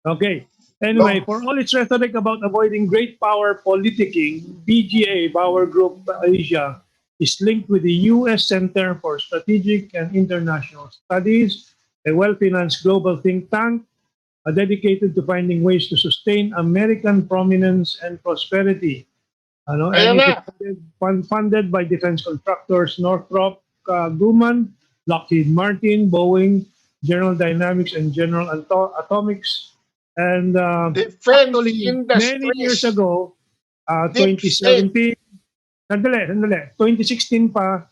[SPEAKER 1] Okay. Anyway, for all its rhetoric about avoiding great power politicking, BGA, Bauer Group Asia, is linked with the US Center for Strategic and International Studies, a well-financed global think tank dedicated to finding ways to sustain American prominence and prosperity. And it is funded by defense contractors Northrop Grumman, Lockheed Martin, Boeing, General Dynamics, and General Atomics. And actually, many years ago, 2017, 2016 pa,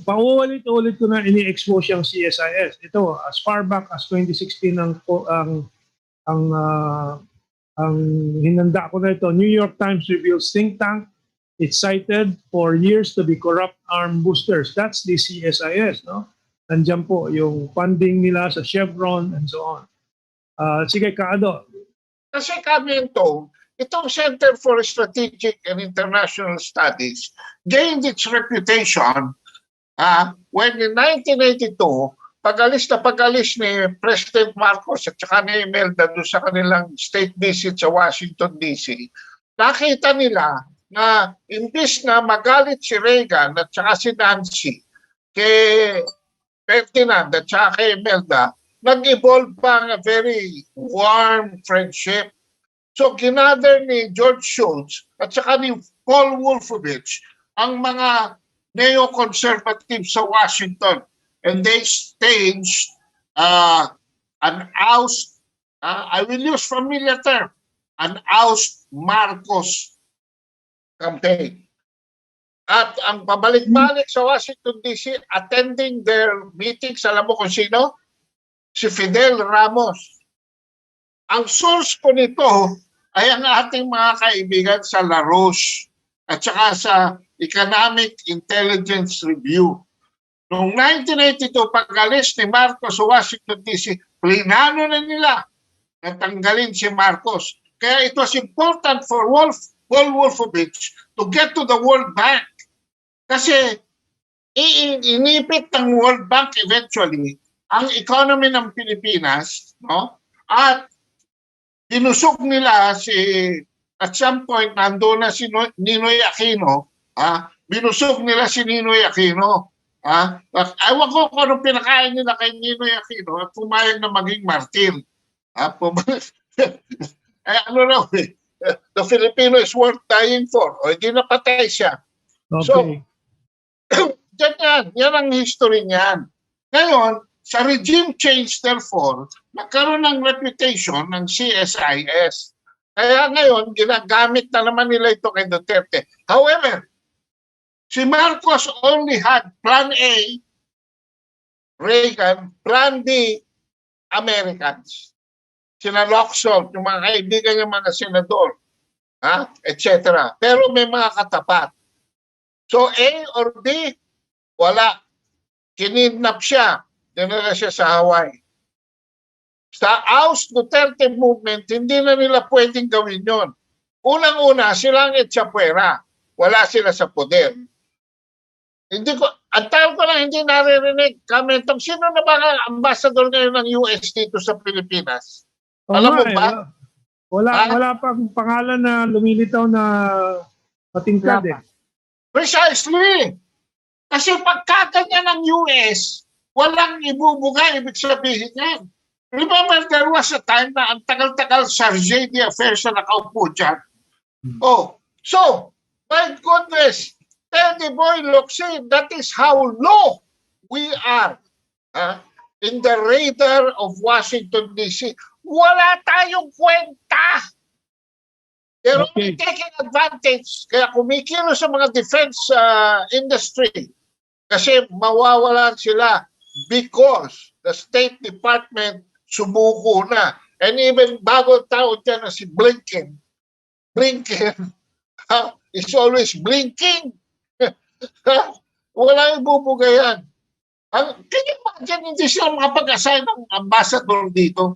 [SPEAKER 1] paulit-ulit ko na ini-expose yung CSIS. Ito, as far back as 2016 ang hinanda ko na ito. New York Times reveals think tank. It's cited for years to be corrupt arm boosters. That's the CSIS, no? Nandiyan po yung funding nila sa Chevron and so on. Sige, Kaado.
[SPEAKER 3] Kasi kami itong Center for Strategic and International Studies gained its reputation when in 1982, pag-alis ni President Marcos at saka ni Imelda doon sa kanilang state visit sa Washington, D.C., nakita nila na imbis na magalit si Reagan at saka si Nancy kay Ferdinand at saka kay Imelda, nag-evolve pa a very warm friendship. So, ginather ni George Shultz at saka ni Paul Wolfowitz ang mga neo-conservatives sa Washington. And they staged an oust, I will use familiar term, an oust Marcos campaign. At ang pabalik-balik sa Washington, D.C., attending their meetings, alam mo kung sino? Si Fidel Ramos. Ang source ko nito ay ang ating mga kaibigan sa Laroche at saka sa Economic Intelligence Review. Noong 1982, pag-alis ni Marcos sa Washington, D.C., plinano na nila na tanggalin si Marcos. Kaya it was important for Paul Wolfowitz to get to the World Bank. Kasi inipit ng World Bank eventually ang economy ng Pilipinas, no? At tinusok nila at some point nandoon na si Ninoy Aquino, binusog nila si Ninoy Aquino. Ewan ko kung anong pinakain nila kay Ninoy Aquino at pumayag na maging martir. The Filipino is worth dying for. O hindi napatay siya.
[SPEAKER 1] Okay.
[SPEAKER 3] So, yan ang history niyan. Ngayon, sa regime change, therefore, nagkaroon ng reputation ng CSIS. Kaya ngayon, ginagamit na naman nila ito kay Duterte. However, si Marcos only had Plan A, Reagan, Plan B, Americans. Sina Lockhart, yung mga kaibigan ng mga senador, etc. Pero may mga katapat. So A or B, wala. Kinidnap siya. Dinala siya sa Hawaii. Sa oust Duterte movement, hindi na nila pwedeng gawin yon. Unang-una, silang etsapuera. Wala sila sa poder. Ang tayo ko lang hindi naririnig. Mentong, sino na ba ang ambassador ngayon ng US dito sa Pilipinas? Alam mo ba?
[SPEAKER 1] Wala pang pangalan na lumilitaw na patingkad eh.
[SPEAKER 3] Precisely. Kasi pagkaganyan ng US, walang ibubuga, ibig sabihin yan. Remember, there was a time na ang tagal-tagal Chargé d'Affaires na nakaupo dyan. Oh, so, my goodness, Teddy Boy Locsin, that is how low we are in the radar of Washington, D.C. Wala tayong kwenta. They're
[SPEAKER 1] Okay.
[SPEAKER 3] only taking advantage. Kaya kumikilos sa mga defense industry. Kasi mawawalan sila because the State Department sumuko na. And even bago tao dyan na si Blinken is always blinking. Wala ibubugayan. Can you imagine, hindi sila makapag-assign ng ambassador dito?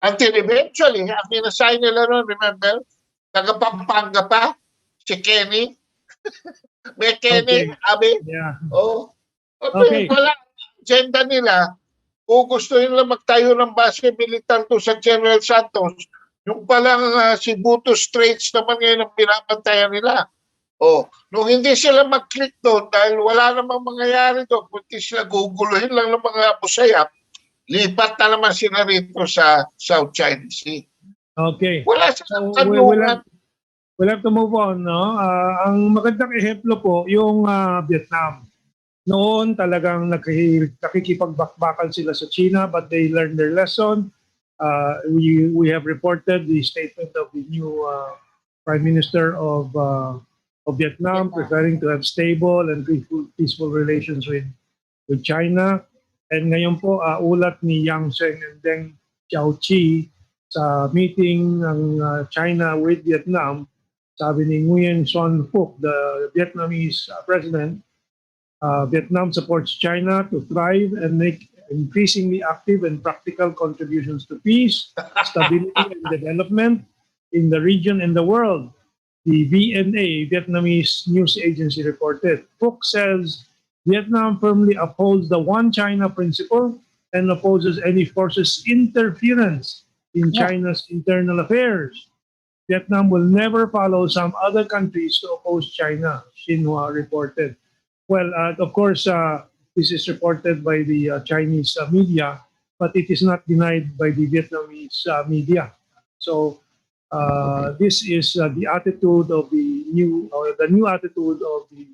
[SPEAKER 3] Until eventually, ang in-assign nila ron, remember, taga-Pampanga pa, si Kenny. May Kenny,
[SPEAKER 1] Okay.
[SPEAKER 3] Abi.
[SPEAKER 1] Yeah.
[SPEAKER 3] Oh.
[SPEAKER 1] Okay.
[SPEAKER 3] Wala agenda nila. Kung gusto nila magtayo ng base militar to sa General Santos, yung palang Cebu Straits naman ngayon ang binabantayan nila. Oh, nung hindi sila mag-click doon dahil wala namang mangyayari doon, kundi sila guguluhin lang ng mga busayap, lipat na naman sila rito sa South China Sea.
[SPEAKER 1] Okay.
[SPEAKER 3] Wala silang
[SPEAKER 1] So,
[SPEAKER 3] kanungan.
[SPEAKER 1] we'll have to move on, no? Ang magandang ehemplo po, yung Vietnam. Noon talagang nakikipagbakbakan sila sa China, but they learned their lesson. We have reported the statement of the new Prime Minister of Vietnam, preferring to have stable and peaceful relations with China. And ngayon po, ulat ni Yang Seng and Deng Xiaoqi sa meeting ng China with Vietnam, sabi ni Nguyen Xuan Phuc, the Vietnamese president, Vietnam supports China to thrive and make increasingly active and practical contributions to peace, stability, and development in the region and the world. The VNA, Vietnamese news agency, reported. Phuc says Vietnam firmly upholds the One China principle and opposes any forces interference in China's internal affairs. Vietnam will never follow some other countries to oppose China, Xinhua reported. Well, of course, this is reported by the Chinese media, but it is not denied by the Vietnamese media. So this is the attitude of the new attitude of the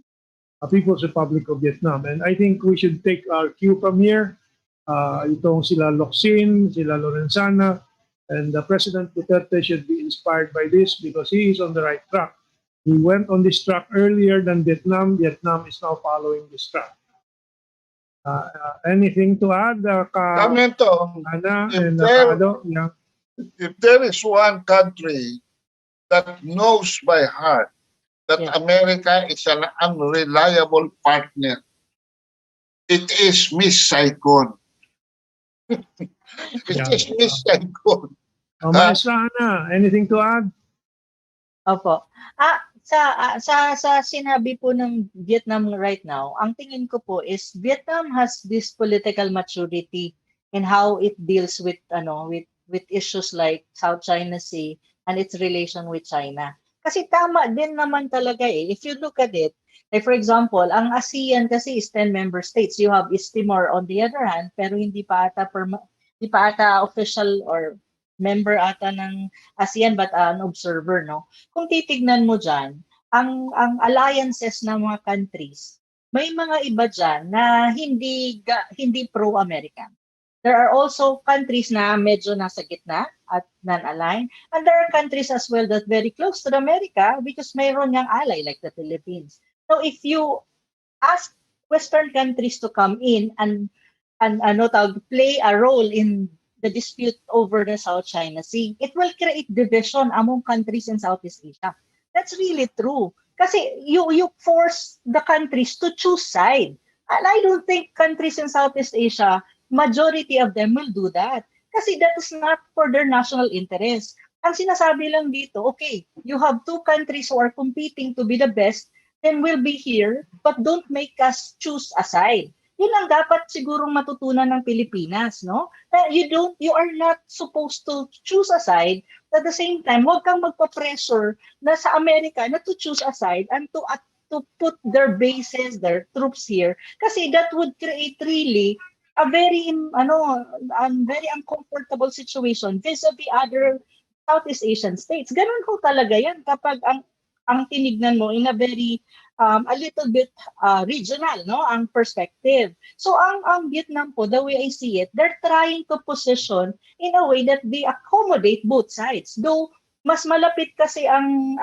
[SPEAKER 1] People's Republic of Vietnam. And I think we should take our cue from here. Itong sila Locsin, sila Lorenzana, and President Duterte should be inspired by this because he is on the right track. He went on this track earlier than Vietnam. Vietnam is now following this track. Anything to add,
[SPEAKER 3] Mentong,
[SPEAKER 1] Ana
[SPEAKER 3] if
[SPEAKER 1] and
[SPEAKER 3] there-
[SPEAKER 1] Ado? Yeah.
[SPEAKER 3] if there is one country that knows by heart that America is an unreliable partner, it is Miss Saigon. It is Miss Saigon.
[SPEAKER 1] Maestra Ana, anything to add?
[SPEAKER 2] Opo. Sa sinabi po ng Vietnam right now, ang tingin ko po is Vietnam has this political maturity in how it deals with with issues like South China Sea and its relation with China. Kasi tama din naman talaga eh. If you look at it, like for example, ang ASEAN kasi is 10 member states. You have East Timor on the other hand, pero hindi pa ata official or member ata ng ASEAN but an observer, no? Kung titignan mo dyan, ang alliances ng mga countries, may mga iba dyan na hindi pro-American. There are also countries na medyo nasa gitna at non-aligned. And there are countries as well that very close to America because mayroon niyang ally like the Philippines. So if you ask Western countries to come in and play a role in the dispute over the South China Sea, it will create division among countries in Southeast Asia. That's really true. Kasi you force the countries to choose side. And I don't think countries in Southeast Asia, majority of them will do that. Kasi that is not for their national interest. Ang sinasabi lang dito, okay, you have two countries who are competing to be the best, then we'll be here, but don't make us choose a side. Yun ang dapat sigurong matutunan ng Pilipinas, no? You are not supposed to choose a side. At the same time, huwag kang magpa-pressure na sa Amerika na to choose a side and to put their bases, their troops here. Kasi that would create really a very uncomfortable situation vis-a-vis other Southeast Asian states. Ganun ko talaga yan kapag ang tinignan mo in a very a little bit regional, no, ang perspective. So ang Vietnam po, the way I see it, they're trying to position in a way that they accommodate both sides. Though mas malapit kasi ang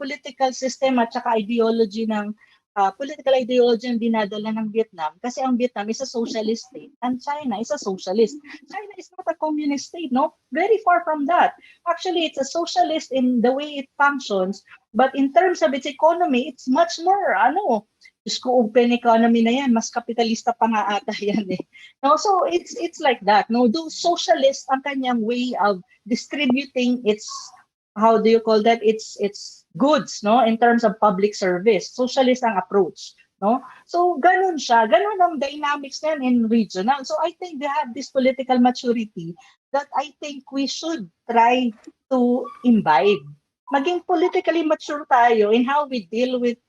[SPEAKER 2] political system at saka ideology ng political ideology ang dinadala ng Vietnam kasi ang Vietnam is a socialist state and China is a socialist. China is not a communist state, no? Very far from that. Actually, it's a socialist in the way it functions, but in terms of its economy, it's much more, Diyos ko, open economy na yan, mas kapitalista pa nga ata yan eh. No, so it's like that. No, do socialist ang kanyang way of distributing its, how do you call that? It's goods, no, in terms of public service. Socialist ang approach, no? So ganun siya, ganun ang dynamics niyan in regional. So I think they have this political maturity that I think we should try to imbibe. Maging politically mature tayo in how we deal with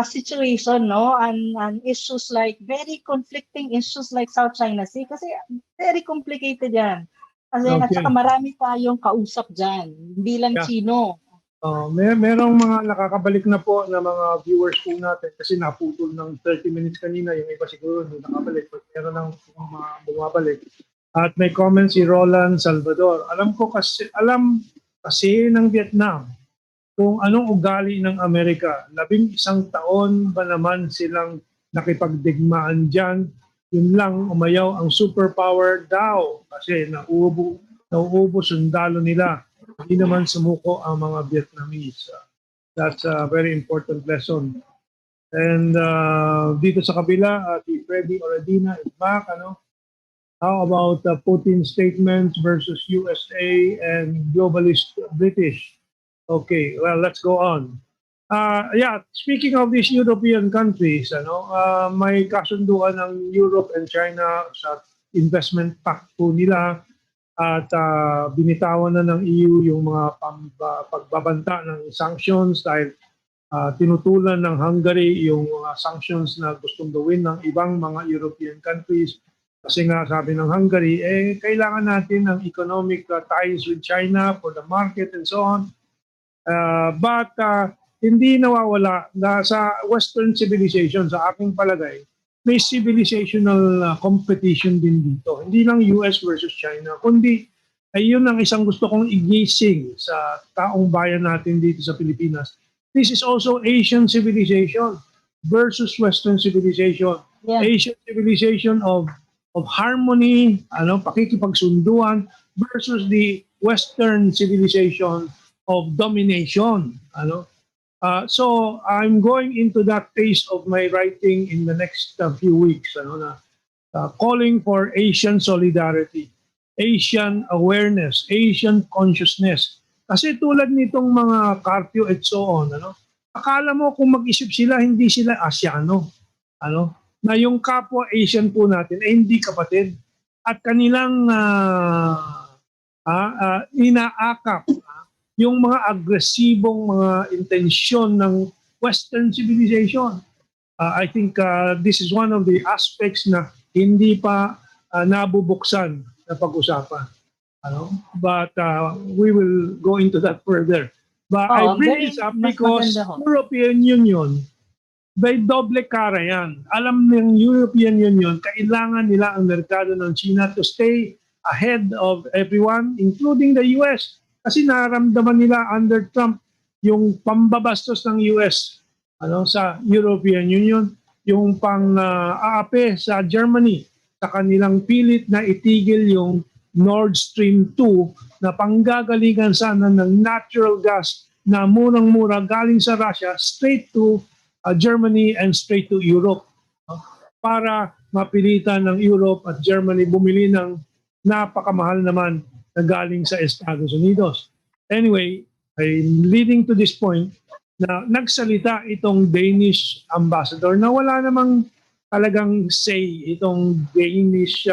[SPEAKER 2] situation, no, and issues like very conflicting issues like South China Sea kasi very complicated yan. Kasi at saka marami tayong kausap dyan, hindi lang Chino.
[SPEAKER 1] Merong mga nakakabalik na po na mga viewers po natin kasi naputol ng 30 minutes kanina, yung iba siguro hindi nakabalik, but meron ng mga bumabalik. At may comment si Roland Salvador. Alam kasi ng Vietnam kung anong ugali ng Amerika. 11 taon ba naman silang nakipagdigmaan dyan? Yun lang, umayaw ang superpower daw kasi nauubos sundalo nila. Hindi naman sumuko ang mga Vietnamese. That's a very important lesson. And dito sa kabila, si Freddy Oradina is back. How about Putin's statements versus USA and globalist British? Okay, well, let's go on. Speaking of these European countries, may kasunduan ng Europe and China sa investment pact po nila at binitawan na ng EU yung mga pagbabanta ng sanctions dahil tinutulan ng Hungary yung mga sanctions na gustong gawin ng ibang mga European countries. Kasi nga sabi ng Hungary, kailangan natin ng economic ties with China for the market and so on. But hindi nawawala na sa Western civilization, sa aking palagay, may civilizational competition din dito. Hindi lang US versus China, kundi ayun ang isang gusto kong igising sa taong bayan natin dito sa Pilipinas. This is also Asian civilization versus Western civilization. Yeah. Asian civilization of harmony, pakikipagsunduan versus the Western civilization of domination. So I'm going into that phase of my writing in the next few weeks, calling for Asian solidarity, Asian awareness, Asian consciousness. Kasi tulad nitong mga Carpio et so on, akala mo kung mag-isip sila, hindi sila Asiano. Na yung kapwa Asian po natin hindi kapatid. At kanilang inaakap yung mga agresibong mga intensyon ng Western civilization. I think this is one of the aspects na hindi pa nabubuksan na pag-usapan. But we will go into that further. But I bring this up because European Union, by doble kara yan. Alam ng European Union, kailangan nila ang merkado ng China to stay ahead of everyone, including the US. Kasi naramdaman nila under Trump yung pambabastos ng US sa European Union, yung pang-aape sa Germany sa kanilang pilit na itigil yung Nord Stream 2 na panggagalingan sana ng natural gas na murang-mura galing sa Russia straight to Germany and straight to Europe para mapilitan ng Europe at Germany bumili ng napakamahal naman na galing sa Estados Unidos. Anyway, I'm leading to this point na nagsalita itong Danish ambassador na wala namang talagang say itong Danish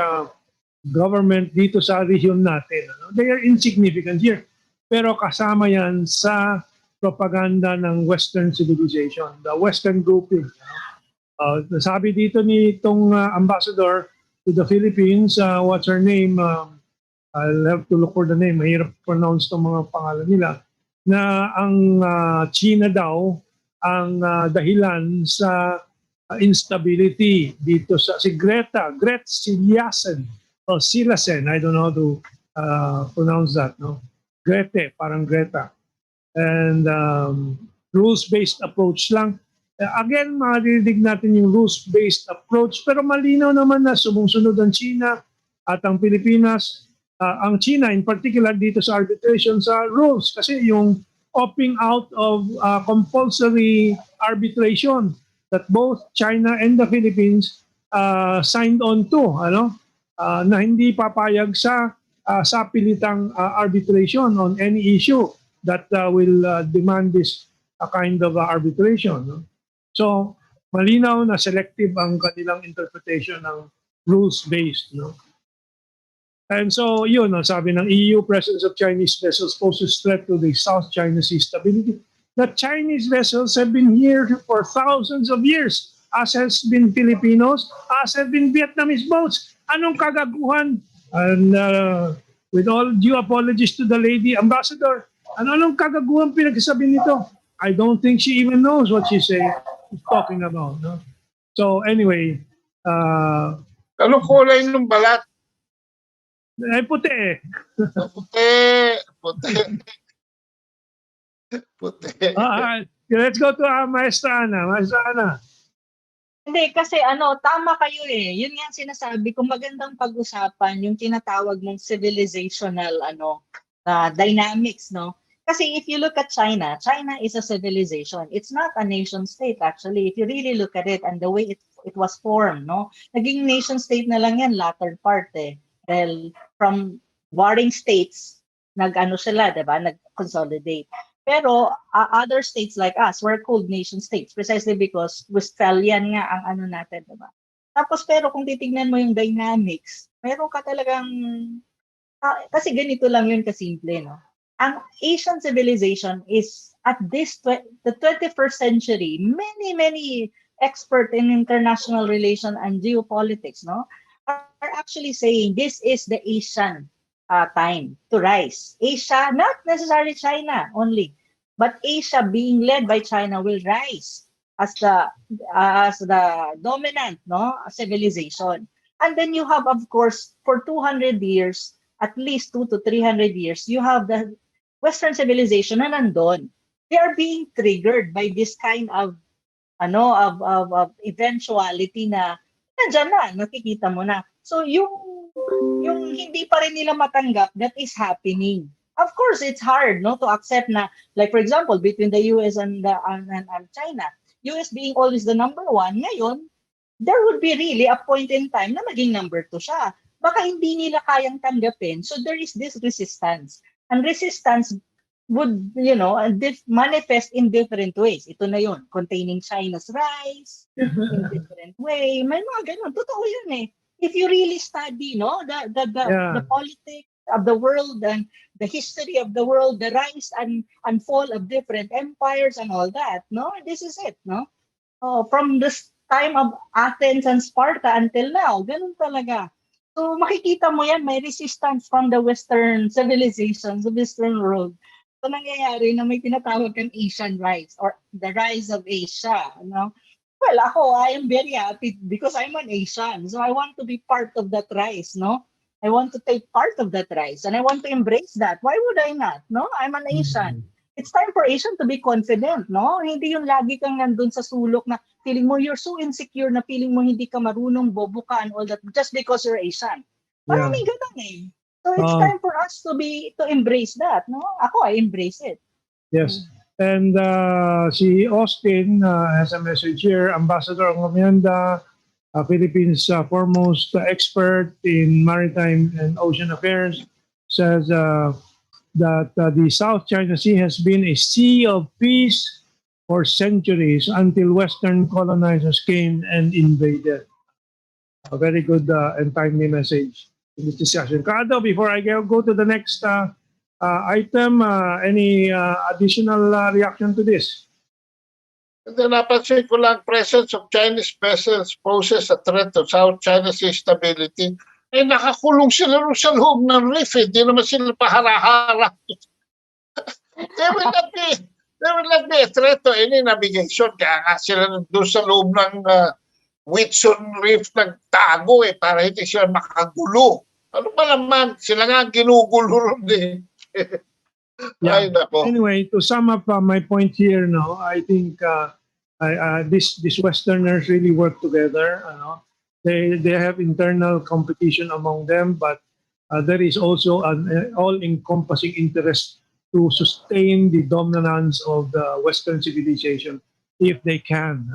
[SPEAKER 1] government dito sa region natin. They are insignificant here. Pero kasama yan sa propaganda ng Western civilization, the Western grouping. Sabi dito ni itong ambassador to the Philippines, what's her name? I'll have to look for the name. Mahirap pronounce itong mga pangalan nila. Na ang China daw ang dahilan sa instability dito sa si Greta Silasen, I don't know how to pronounce that, no? parang Greta. And rules-based approach lang. Again, maririnig natin yung rules-based approach, pero malinaw naman na sumusunod ang China at ang Pilipinas, ang China in particular dito sa arbitration sa rules. Kasi yung opting out of compulsory arbitration that both China and the Philippines signed on to, na hindi papayag sa sapilitang arbitration on any issue that will demand this kind of arbitration. No? So, malinaw na selective ang kanilang interpretation ng rules-based. No? And so, yun, sabi ng EU, presence of Chinese vessels poses threat to the South China Sea stability. The Chinese vessels have been here for thousands of years, as has been Filipinos, as have been Vietnamese boats. Anong kagaguhan? And with all due apologies to the lady ambassador, anong kagaguhan pinagsasabi nito? I don't think she even knows what she's talking about. No? So anyway,
[SPEAKER 3] Anong kulay ng balat?
[SPEAKER 1] puti eh.
[SPEAKER 3] Puti.
[SPEAKER 1] Let's go to Maestra Ana. Maestra Ana.
[SPEAKER 2] Hindi, kasi tama kayo eh. Yun nga sinasabi ko, magandang pag-usapan yung tinatawag mong civilizational dynamics, no? Kasi if you look at China, China is a civilization. It's not a nation state actually. If you really look at it and the way it was formed, no? Naging nation state na lang yan latter part eh. Well, from warring states, sila, 'di ba? Nag-consolidate. Pero other states like us were called nation states precisely because Westphalian nga ang natin, diba? Tapos pero kung titingnan mo yung dynamics, meron ka talagang kasi ganito lang yun kasimple, no? Ang Asian civilization is at the 21st century, many experts in international relations and geopolitics, no, are actually saying this is the Asian time to rise. Asia, not necessarily China only, but Asia being led by China will rise as the dominant civilization. And then you have, of course, for 200 years, at least 200 to 300 years, you have the Western civilization na nandun. They are being triggered by this kind of eventuality na nandiyan na, nakikita mo na. So yung hindi pa rin nila matanggap that is happening. Of course, it's hard to accept na, like for example, between the US and China, US being always the number one, ngayon, there would be really a point in time na maging number 2 siya. Baka hindi nila kayang tanggapin. So there is this resistance. And resistance would, manifest in different ways. Ito na yun, containing China's rise in different way. May mga ganun. Totoo yun eh. If you really study, the politics of the world and the history of the world, the rise and fall of different empires and all that, this is it, from this time of Athens and Sparta until now, ganun talaga. So makikita mo yan, may resistance from the Western civilizations, the Western world. So nangyayari na may tinatawag kang Asian rise or the rise of Asia. Well, ako, I am very happy because I'm an Asian. So I want to be part of that rise, I want to take part of that rise and I want to embrace that. Why would I not? I'm an Asian. It's time for Asian to be confident, Hindi yung lagi kang nandun sa sulok na feeling mo you're so insecure na feeling mo hindi ka marunong, bobo ka and all that just because you're Asian. Maraming ganun eh. So it's time for us to embrace that, Ako, I embrace it.
[SPEAKER 1] Yes. And si Austin has a message here. Ambassador Ngomyanda, Philippines' foremost expert in maritime and ocean affairs, says that the South China Sea has been a sea of peace for centuries until Western colonizers came and invaded. A very good and timely message in this discussion. Kado, before I go to the next item, any additional reaction to this?
[SPEAKER 3] Then napansin ko lang, presence of Chinese vessels poses a threat to South China Sea stability. Nakakulong sila sa loob ng reef. Hindi naman sila paharahara. There will not be a threat to any navigation. Kaya nga sila doon sa loob ng Whitsun Reef nagtago para hindi sila makagulo. Ano ba naman? Sila nga ginugulo ron eh. Ay,
[SPEAKER 1] Yeah.
[SPEAKER 3] nako.
[SPEAKER 1] Anyway, to sum up my point here, no, I think these Westerners really work together. They have internal competition among them, but there is also an all-encompassing interest to sustain the dominance of the Western civilization if they can.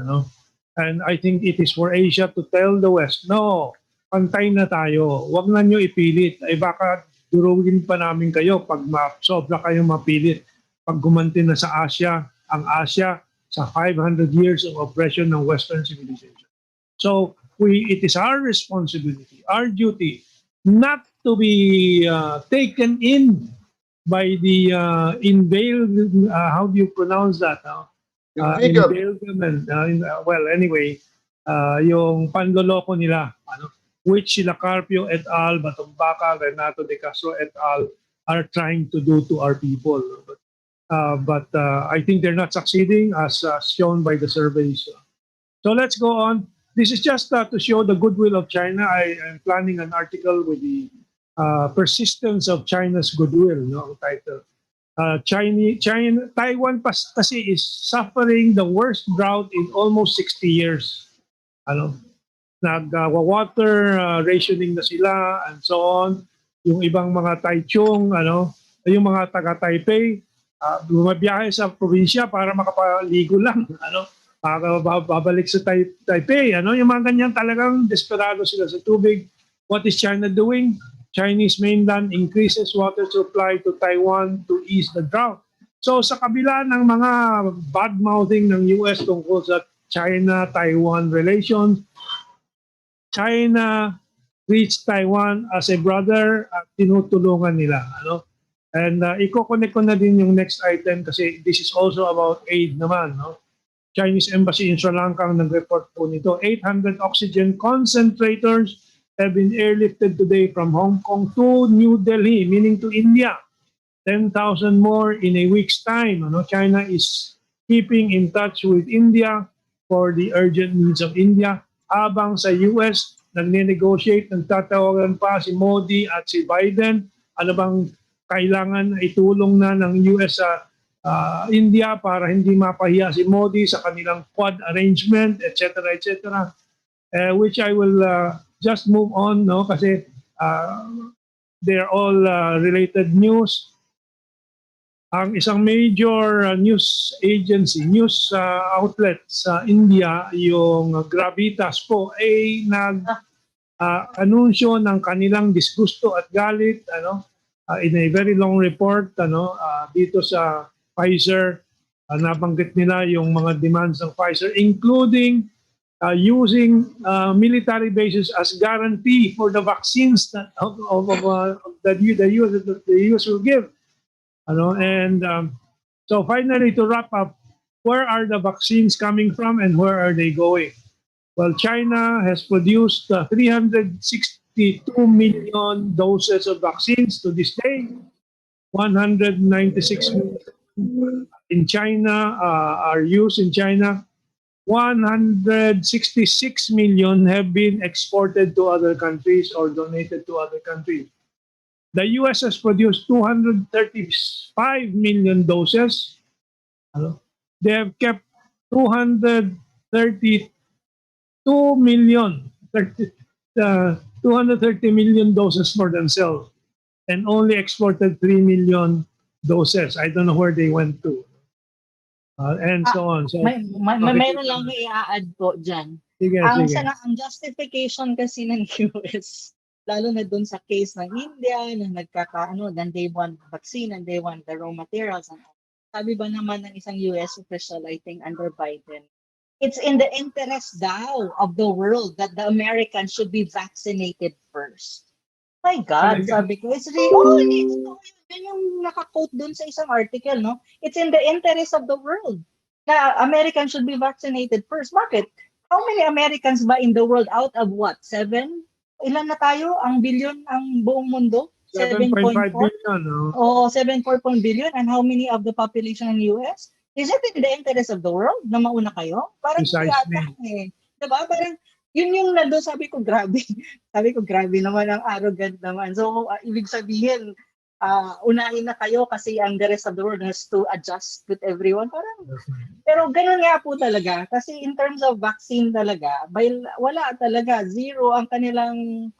[SPEAKER 1] And I think it is for Asia to tell the West, no, pantay na tayo. Huwag na nyo ipilit. Ay baka durugin pa namin kayo pag sobra kayong mapilit. Pag gumanti na sa Asia, ang Asia sa 500 years of oppression ng Western civilization. So it is our responsibility, our duty, not to be taken in by the how do you pronounce that? Inveiglement. Well, anyway, yung panloloko nila, which sila Carpio et al., Batumbaka, Renato de Castro et al. Are trying to do to our people. But I think they're not succeeding as shown by the surveys. So let's go on. This is just to show the goodwill of China. I am planning an article with the persistence of China's goodwill, ang title. Taiwan kasi is suffering the worst drought in almost 60 years. Nag-water rationing na sila and so on. Yung ibang mga Taichung, yung mga taga-Taipei, bumabiyahe sa probinsya para makapaligo lang. Babalik sa Taipei. Yung mga ganyan talagang desperado sila sa tubig. What is China doing? Chinese mainland increases water supply to Taiwan to ease the drought. So sa kabila ng mga bad-mouthing ng US tungkol sa China-Taiwan relations, China treats Taiwan as a brother at tinutulungan nila. And i-connect ko na din yung next item kasi this is also about aid naman. Chinese Embassy in Sri Lanka ang nag-report po nito. 800 oxygen concentrators have been airlifted today from Hong Kong to New Delhi, meaning to India. 10,000 more in a week's time. China is keeping in touch with India for the urgent needs of India. Habang sa US, nagne-negotiate, nagtatawagan pa si Modi at si Biden. Ano bang kailangan itulong na ng US sa India para hindi mapahiya si Modi sa kanilang Quad arrangement, etc., etc., which I will just move on, kasi they're all related news. Ang isang major news agency, news outlet sa India, yung Gravitas po, ay nag-anunsyo ng kanilang disgusto at galit in a very long report dito sa Pfizer. Nabanggit nila yung mga demands ng Pfizer, including using military bases as guarantee for the vaccines that the US will give. So finally, to wrap up, where are the vaccines coming from and where are they going? Well, China has produced 362 million doses of vaccines to this day. 196 million in China are used in China. 166 million have been exported to other countries or donated to other countries. The US has produced 235 million doses. They have kept 230 million doses for themselves and only exported 3 million doses. I don't know where they went to. And so on. So,
[SPEAKER 2] mayroon lang i-add po dyan.
[SPEAKER 1] Sige.
[SPEAKER 2] Ang justification kasi ng US, lalo na dun sa case ng India, na then they want vaccine and they want the raw materials. Sabi ba naman ng isang US official, I think under Biden, it's in the interest daw of the world that the Americans should be vaccinated first. My God, sabi ko, it's really, yun yung naka-quote dun sa isang article, no? It's in the interest of the world na Americans should be vaccinated first. Bakit? How many Americans ba in the world out of what? 7? Ilan na tayo? Ang billion ang buong mundo?
[SPEAKER 1] 7.5 billion.
[SPEAKER 2] Oh, 7.4 billion. And how many of the population in the US? Is it in the interest of the world na mauna kayo? Parang
[SPEAKER 1] Precisely.
[SPEAKER 2] Diba? Parang yun yung nandun, sabi ko, grabe. Sabi ko, grabe naman, ang arrogant naman. So, ibig sabihin, unahin na kayo kasi ang the rest of the world has to adjust with everyone. Parang, pero ganun nga po talaga. Kasi in terms of vaccine talaga, wala talaga. Zero ang kanilang,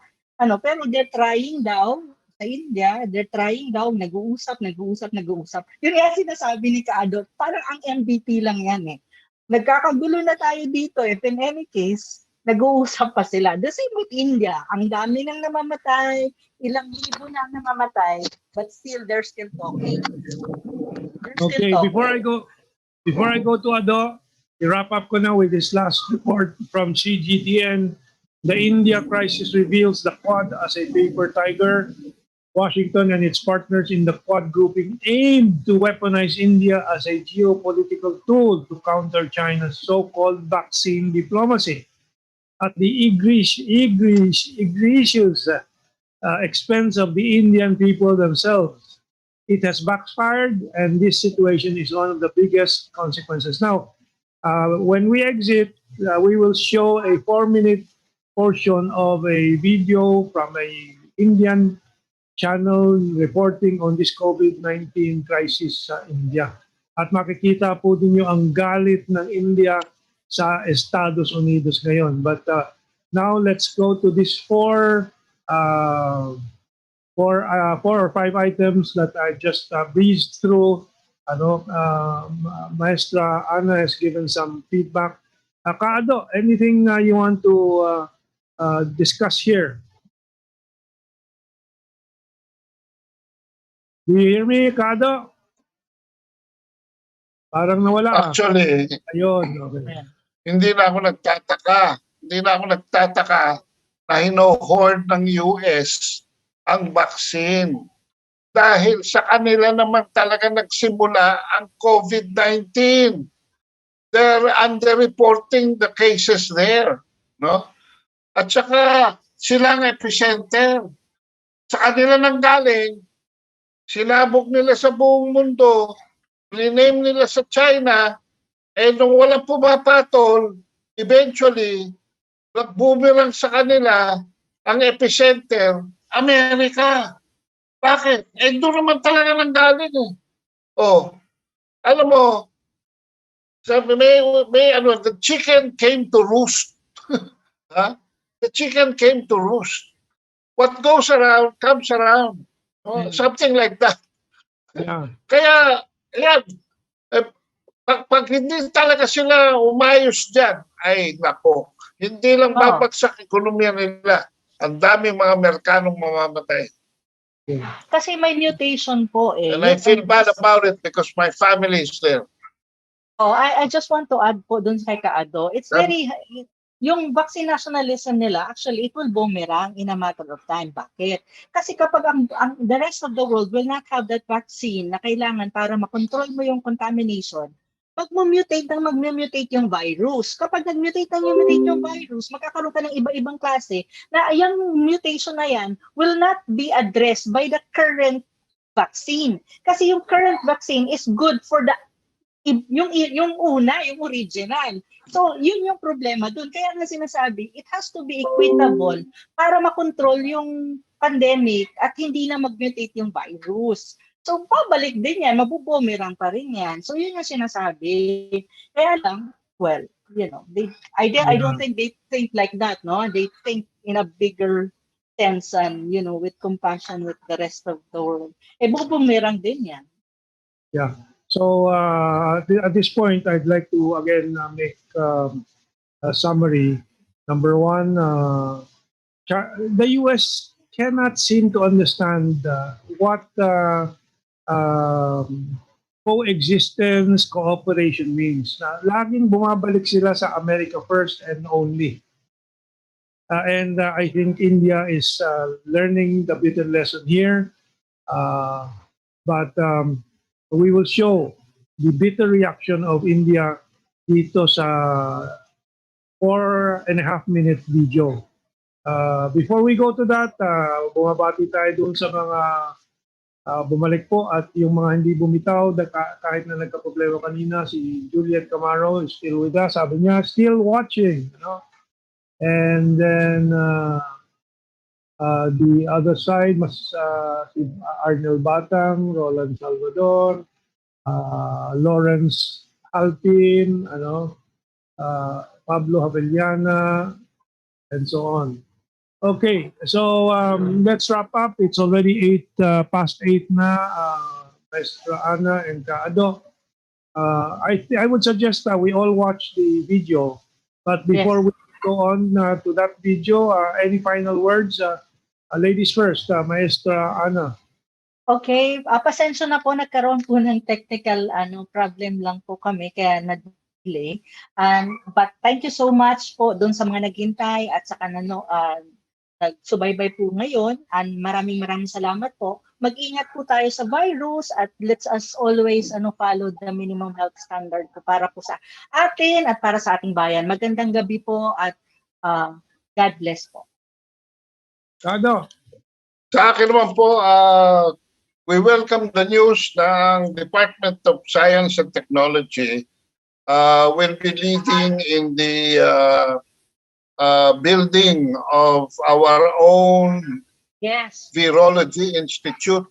[SPEAKER 2] pero they're trying daw sa India, they're trying daw, nag-uusap. Yun nga sinasabi ni Kaado, parang ang MVP lang yan eh. Nagkakagulo na tayo dito. If in any case, nag-uusap pa sila. The same with India. Ang dami nang namamatay, ilang libo na namamatay, but still, they're still talking.
[SPEAKER 1] Okay, before I go to Ado, i-wrap up ko na with this last report from CGTN. The India crisis reveals the Quad as a paper tiger. Washington and its partners in the Quad grouping aim to weaponize India as a geopolitical tool to counter China's so-called vaccine diplomacy at the egregious expense of the Indian people themselves. It has backfired, and this situation is one of the biggest consequences. Now, when we exit, we will show a 4-minute portion of a video from a Indian channel reporting on this COVID-19 crisis sa India. At makikita po ninyo ang galit ng India sa Estados Unidos ngayon. But now let's go to these four or five items that I just breezed through. Maestra Ana has given some feedback. Kaado, anything you want to discuss here? Do you hear me, Kaado? Parang nawala.
[SPEAKER 3] Actually,
[SPEAKER 1] Ayun, okay.
[SPEAKER 3] hindi na ako nagtataka na hino-hoard ng US ang vaccine. Dahil sa kanila naman talaga nagsimula ang COVID-19. They're underreporting the cases there. No? At saka sila ang epicenter. Sa kanila nang galing, sinabog nila sa buong mundo, rename nila sa China, nung walang pumapatol, eventually, nag-boomerang sa kanila ang epicenter, Amerika. Bakit? Doon naman talaga nang galing eh. Alam mo, sabi, the chicken came to roost. Huh? The chicken came to roost. What goes around, comes around. Something like that.
[SPEAKER 1] Yeah.
[SPEAKER 3] Kaya, yan, pag hindi talaga sila umayos dyan, ay nako, hindi lang babagsak ekonomiya nila. Ang daming mga Amerikanong mamamatay.
[SPEAKER 2] Kasi may mutation po eh.
[SPEAKER 3] And I feel bad about it because my family is there.
[SPEAKER 2] I just want to add po dun kay Kaado. It's very, yung vaccine nationalism nila, actually, it will boomerang in a matter of time. Bakit? Kasi kapag the rest of the world will not have that vaccine na kailangan para makontrol mo yung contamination, mag-mutate yung virus. Kapag nag-mutate yung virus, magkakaroon ka ng iba-ibang klase na yung mutation na yan will not be addressed by the current vaccine. Kasi yung current vaccine is good for yung original. So, yun yung problema dun. Kaya nga sinasabi, it has to be equitable para makontrol yung pandemic at hindi na mag-mutate yung virus. So, pabalik din yan, mabubumerang pa rin yan. So, yun yung sinasabi. Kaya lang, well, I don't think they think like that, no? They think in a bigger sense and, with compassion with the rest of the world. Bubumerang din yan.
[SPEAKER 1] Yeah. So at this point, I'd like to again make a summary. Number one, the U.S. cannot seem to understand what coexistence, cooperation means. Laging bumabalik sila sa America first and only. And I think India is learning the bitter lesson here. But we will show the bitter reaction of India dito sa 4.5-minute video. Before we go to that, bumabati tayo dun sa mga bumalik po at yung mga hindi bumitaw kahit na nagka-problema kanina. Si Juliet Camaro is still with us. Sabi niya, still watching. And then The other side, si Arnel Batang, Roland Salvador, Lawrence Alpin, Pablo Havellana, and so on. Okay, so let's wrap up. It's already past 8 na, Maestra Ana and Kaado. I would suggest that we all watch the video. But before
[SPEAKER 2] Yes.
[SPEAKER 1] we go on to that video, any final words? Ladies first, Maestra Ana.
[SPEAKER 2] Okay, pasensya na po, nagkaroon po ng technical problem lang po kami kaya na-delay. But thank you so much po doon sa mga naghintay at saka nagsubaybay po ngayon, and maraming salamat po. Mag-ingat po tayo sa virus at let's us always follow the minimum health standard po para po sa atin at para sa ating bayan. Magandang gabi po at God bless po.
[SPEAKER 1] Kaado.
[SPEAKER 3] Sa akin naman po, we welcome the news ng Department of Science and Technology will be leading in the building of our own Virology Institute,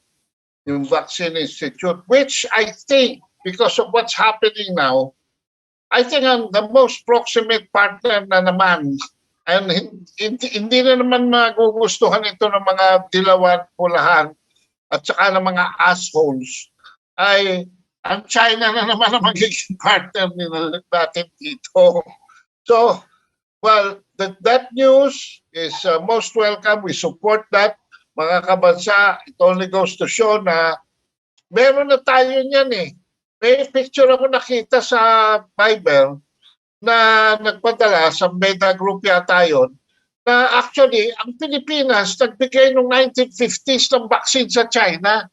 [SPEAKER 3] yung Vaccine Institute, which I think, because of what's happening now, I think ang the most proximate partner na naman, and hindi na naman magugustuhan ito ng mga dilawan, pulahan, at saka ng mga assholes, ay ang China na naman ang magiging partner natin dito. So, well, that news is most welcome. We support that. Mga kabansa, it only goes to show na meron na tayo niyan eh. May picture ako nakita sa Bible na nagpadala sa Meta Group yata yun, na actually, ang Pilipinas nagbigay noong 1950s ng vaccine sa China.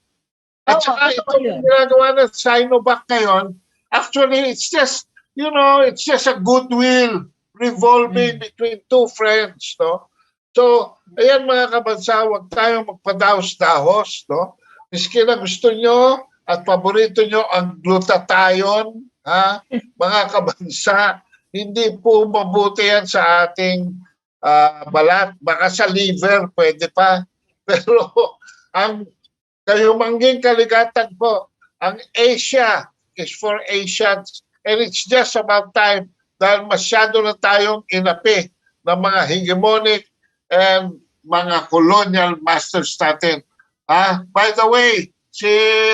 [SPEAKER 3] At saka ito yung ginagawa ng Sinovac ngayon, actually, it's just a goodwill revolving between two friends, no? So, ayan mga kabansa, huwag tayong magpadaos-dahos, no? Miski na gusto nyo at paborito nyo ang glutathione, mga kabansa, hindi po mabuti yan sa ating balat. Baka sa liver, pwede pa. Pero ang kayumangging kaligatan po, ang Asia is for Asians, and it's just about time dahil masyado na tayong inapi ng mga hegemonic and mga colonial masters natin. By the way, si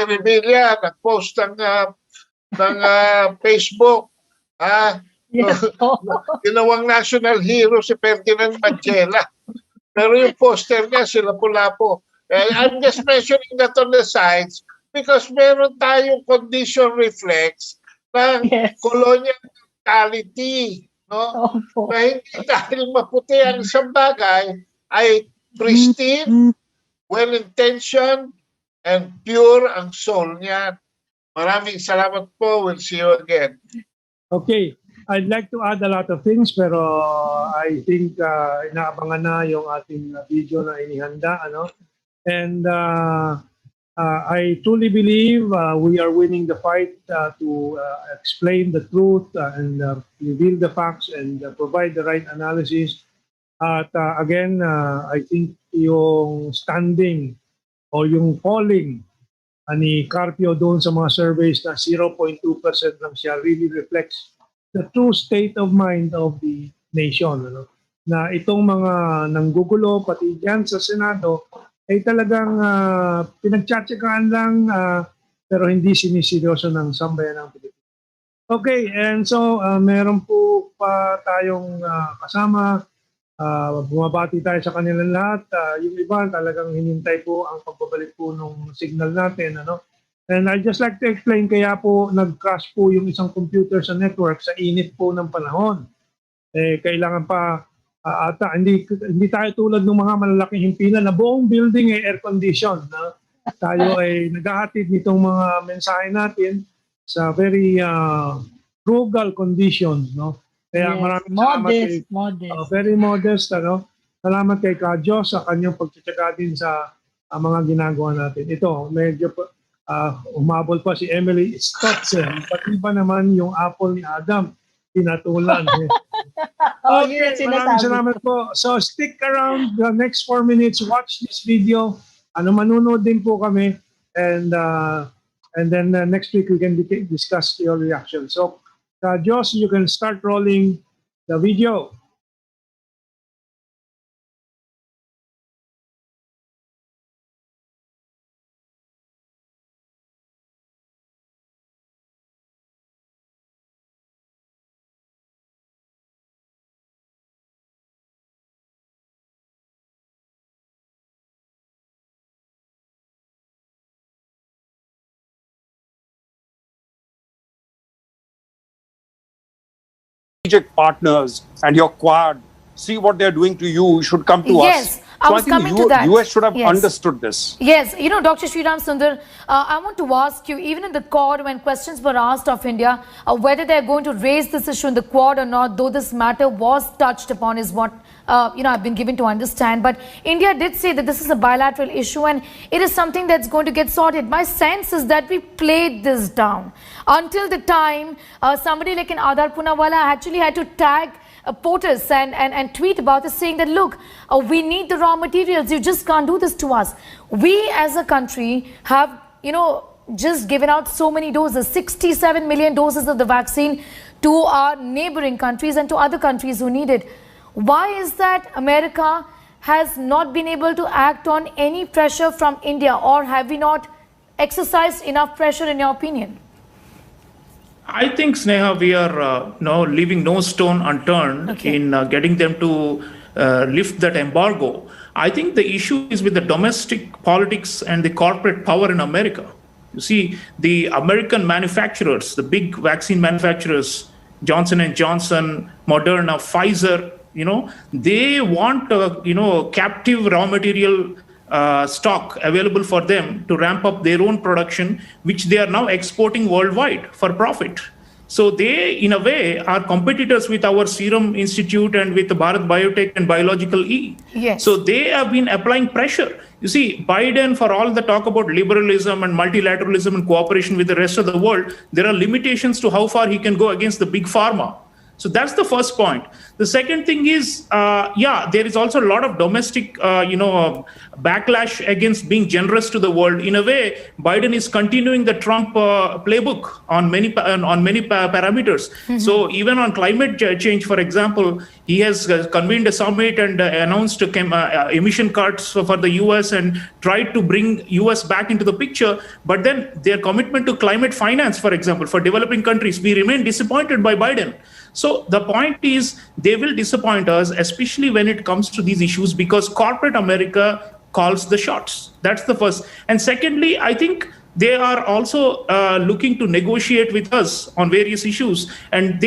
[SPEAKER 3] Revilla nag-post ng Facebook. Ginawang national hero si Ferdinand Magela. Pero yung poster niya, sila Lapu-Lapu. I'm just mentioning that on the sides because meron tayong condition reflex ng colonial mentality. No? Na hindi dahil maputi ang isang bagay ay pristine, well-intentioned, and pure ang soul niya. Maraming salamat po. We'll see you again.
[SPEAKER 1] Okay. I'd like to add a lot of things pero I think inaabangan na yung ating video na inihanda. And I truly believe we are winning the fight to explain the truth and reveal the facts and provide the right analysis. At again, I think yung standing o yung falling ni Carpio doon sa mga surveys na 0.2% lang siya really reflects the true state of mind of the nation. Na itong mga nanggugulo, pati dyan sa Senado, ay talagang pinagtsatsagaan lang pero hindi siniseryoso ng sambayan ng Pilipinas. Okay, and so meron po pa tayong kasama. Bumabati tayo sa kanilang lahat. Yung iba talagang hinintay po ang pagbabalik po ng signal natin. And I'd just like to explain kaya po nag-crash po yung isang computer sa network sa init po ng panahon. Kailangan pa ata hindi tayo tulad ng mga malalaking himpilan na buong building ay air condition. Tayo ay naghahatid nitong mga mensahe natin sa very frugal conditions, no? Kaya maraming salamat very modest, Salamat kay Kadyo sa kanyang pagtsatsaga din sa mga ginagawa natin. Ito, medyo umabol pa si Emily Stotson. Pati ba naman yung apple ni Adam, pinatulan.
[SPEAKER 2] Oh, yun ang
[SPEAKER 1] Okay, maraming
[SPEAKER 2] sinasabi
[SPEAKER 1] salamat
[SPEAKER 2] ko.
[SPEAKER 1] po. So stick around the next 4 minutes, watch this video. Manonood din po kami. And then next week we can discuss your reaction. So, Joss, you can start rolling the video.
[SPEAKER 4] Strategic partners and your Quad, see what they're doing to you, you should come to us.
[SPEAKER 5] Yes, I was coming to that.
[SPEAKER 4] US should have
[SPEAKER 5] Yes.
[SPEAKER 4] understood this.
[SPEAKER 5] Yes, Dr. Sriram Sundar, I want to ask you, even in the Quad, when questions were asked of India, whether they're going to raise this issue in the Quad or not, though this matter was touched upon, is what I've been given to understand. But India did say that this is a bilateral issue and it is something that's going to get sorted. My sense is that we played this down until the time somebody like an Adar Poonawalla actually had to tag POTUS and tweet about this, saying that, look, we need the raw materials. You just can't do this to us. We as a country have, just given out so many doses, 67 million doses of the vaccine to our neighboring countries and to other countries who need it. Why is that America has not been able to act on any pressure from India, or have we not exercised enough pressure, in your opinion?
[SPEAKER 6] I think, Sneha, we are leaving no stone unturned in getting them to lift that embargo. I think the issue is with the domestic politics and the corporate power in America. You see, the American manufacturers, the big vaccine manufacturers, Johnson & Johnson, Moderna, Pfizer, they want, captive raw material stock available for them to ramp up their own production, which they are now exporting worldwide for profit. So they, in a way, are competitors with our Serum Institute and with Bharat Biotech and Biological E.
[SPEAKER 5] Yes.
[SPEAKER 6] So they have been applying pressure. You see, Biden, for all the talk about liberalism and multilateralism and cooperation with the rest of the world, there are limitations to how far he can go against the big pharma. So that's the first point. The second thing is, there is also a lot of domestic, backlash against being generous to the world. In a way, Biden is continuing the Trump playbook on many parameters. Mm-hmm. So even on climate change, for example, he has convened a summit and announced emission cuts for the US and tried to bring US back into the picture. But then their commitment to climate finance, for example, for developing countries, we remain disappointed by Biden. So the point is, they will disappoint us, especially when it comes to these issues, because corporate America calls the shots. That's the first. And secondly, I think they are also looking to negotiate with us on various issues. And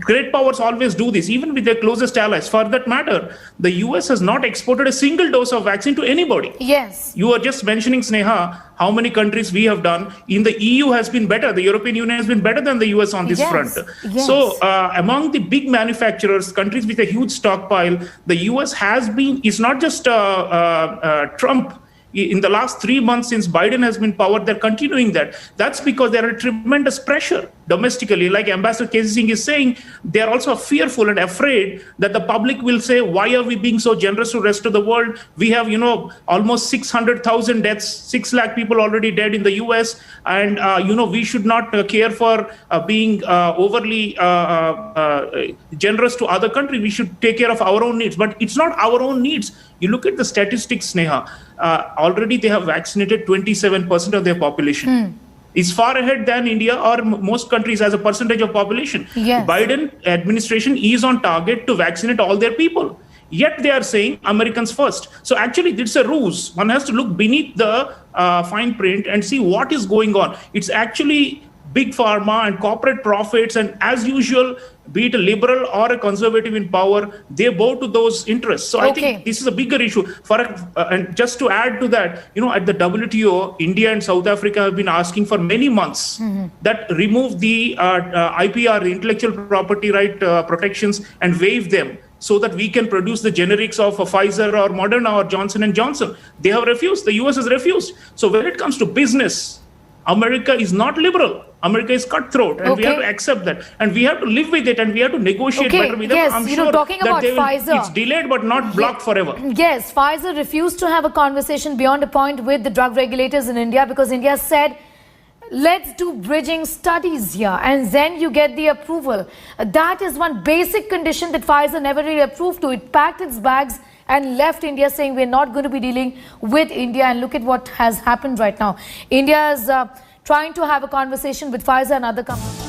[SPEAKER 6] great powers always do this, even with their closest allies. For that matter, the US has not exported a single dose of vaccine to anybody.
[SPEAKER 5] Yes.
[SPEAKER 6] You were just mentioning, Sneha, how many countries we have done. In the EU has been better. The European Union has been better than the US on this front.
[SPEAKER 5] Yes.
[SPEAKER 6] So among the big manufacturers, countries with a huge stockpile, the US has been, it's not just Trump. In the last 3 months since Biden has been in power, they're continuing that. That's because there are tremendous pressure domestically. Like Ambassador K.C. Singh is saying, they're also fearful and afraid that the public will say, why are we being so generous to the rest of the world? We have, almost 600,000 deaths, 6 lakh people already dead in the US. And, we should not care for being overly generous to other countries. We should take care of our own needs. But it's not our own needs. You look at the statistics, Sneha. Already they have vaccinated 27% of their population. It's far ahead than India or most countries as a percentage of population.
[SPEAKER 5] Yes.
[SPEAKER 6] Biden administration is on target to vaccinate all their people. Yet they are saying Americans first. So actually, it's a ruse. One has to look beneath the fine print and see what is going on. It's actually big pharma and corporate profits, and as usual, be it a liberal or a conservative in power, they bow to those interests. So I think this is a bigger issue. And just to add to that, at the WTO, India and South Africa have been asking for many months that remove the IPR, the intellectual property right protections, and waive them, so that we can produce the generics of Pfizer or Moderna or Johnson & Johnson. They have refused. The US has refused. So when it comes to business, America is not liberal. America is cutthroat, and we have
[SPEAKER 5] Okay.
[SPEAKER 6] to accept that, and we have to live with it, and we have to negotiate
[SPEAKER 5] Okay,
[SPEAKER 6] better with them.
[SPEAKER 5] yes,
[SPEAKER 6] I'm
[SPEAKER 5] you know,
[SPEAKER 6] sure
[SPEAKER 5] talking
[SPEAKER 6] that
[SPEAKER 5] about
[SPEAKER 6] they will,
[SPEAKER 5] Pfizer.
[SPEAKER 6] it's delayed but not blocked forever.
[SPEAKER 5] Yes, Pfizer refused to have a conversation beyond a point with the drug regulators in India because India said, let's do bridging studies here and then you get the approval. That is one basic condition that Pfizer never really approved to. It packed its bags and left India saying we're not going to be dealing with India, and look at what has happened right now. India is trying to have a conversation with Pfizer and other companies.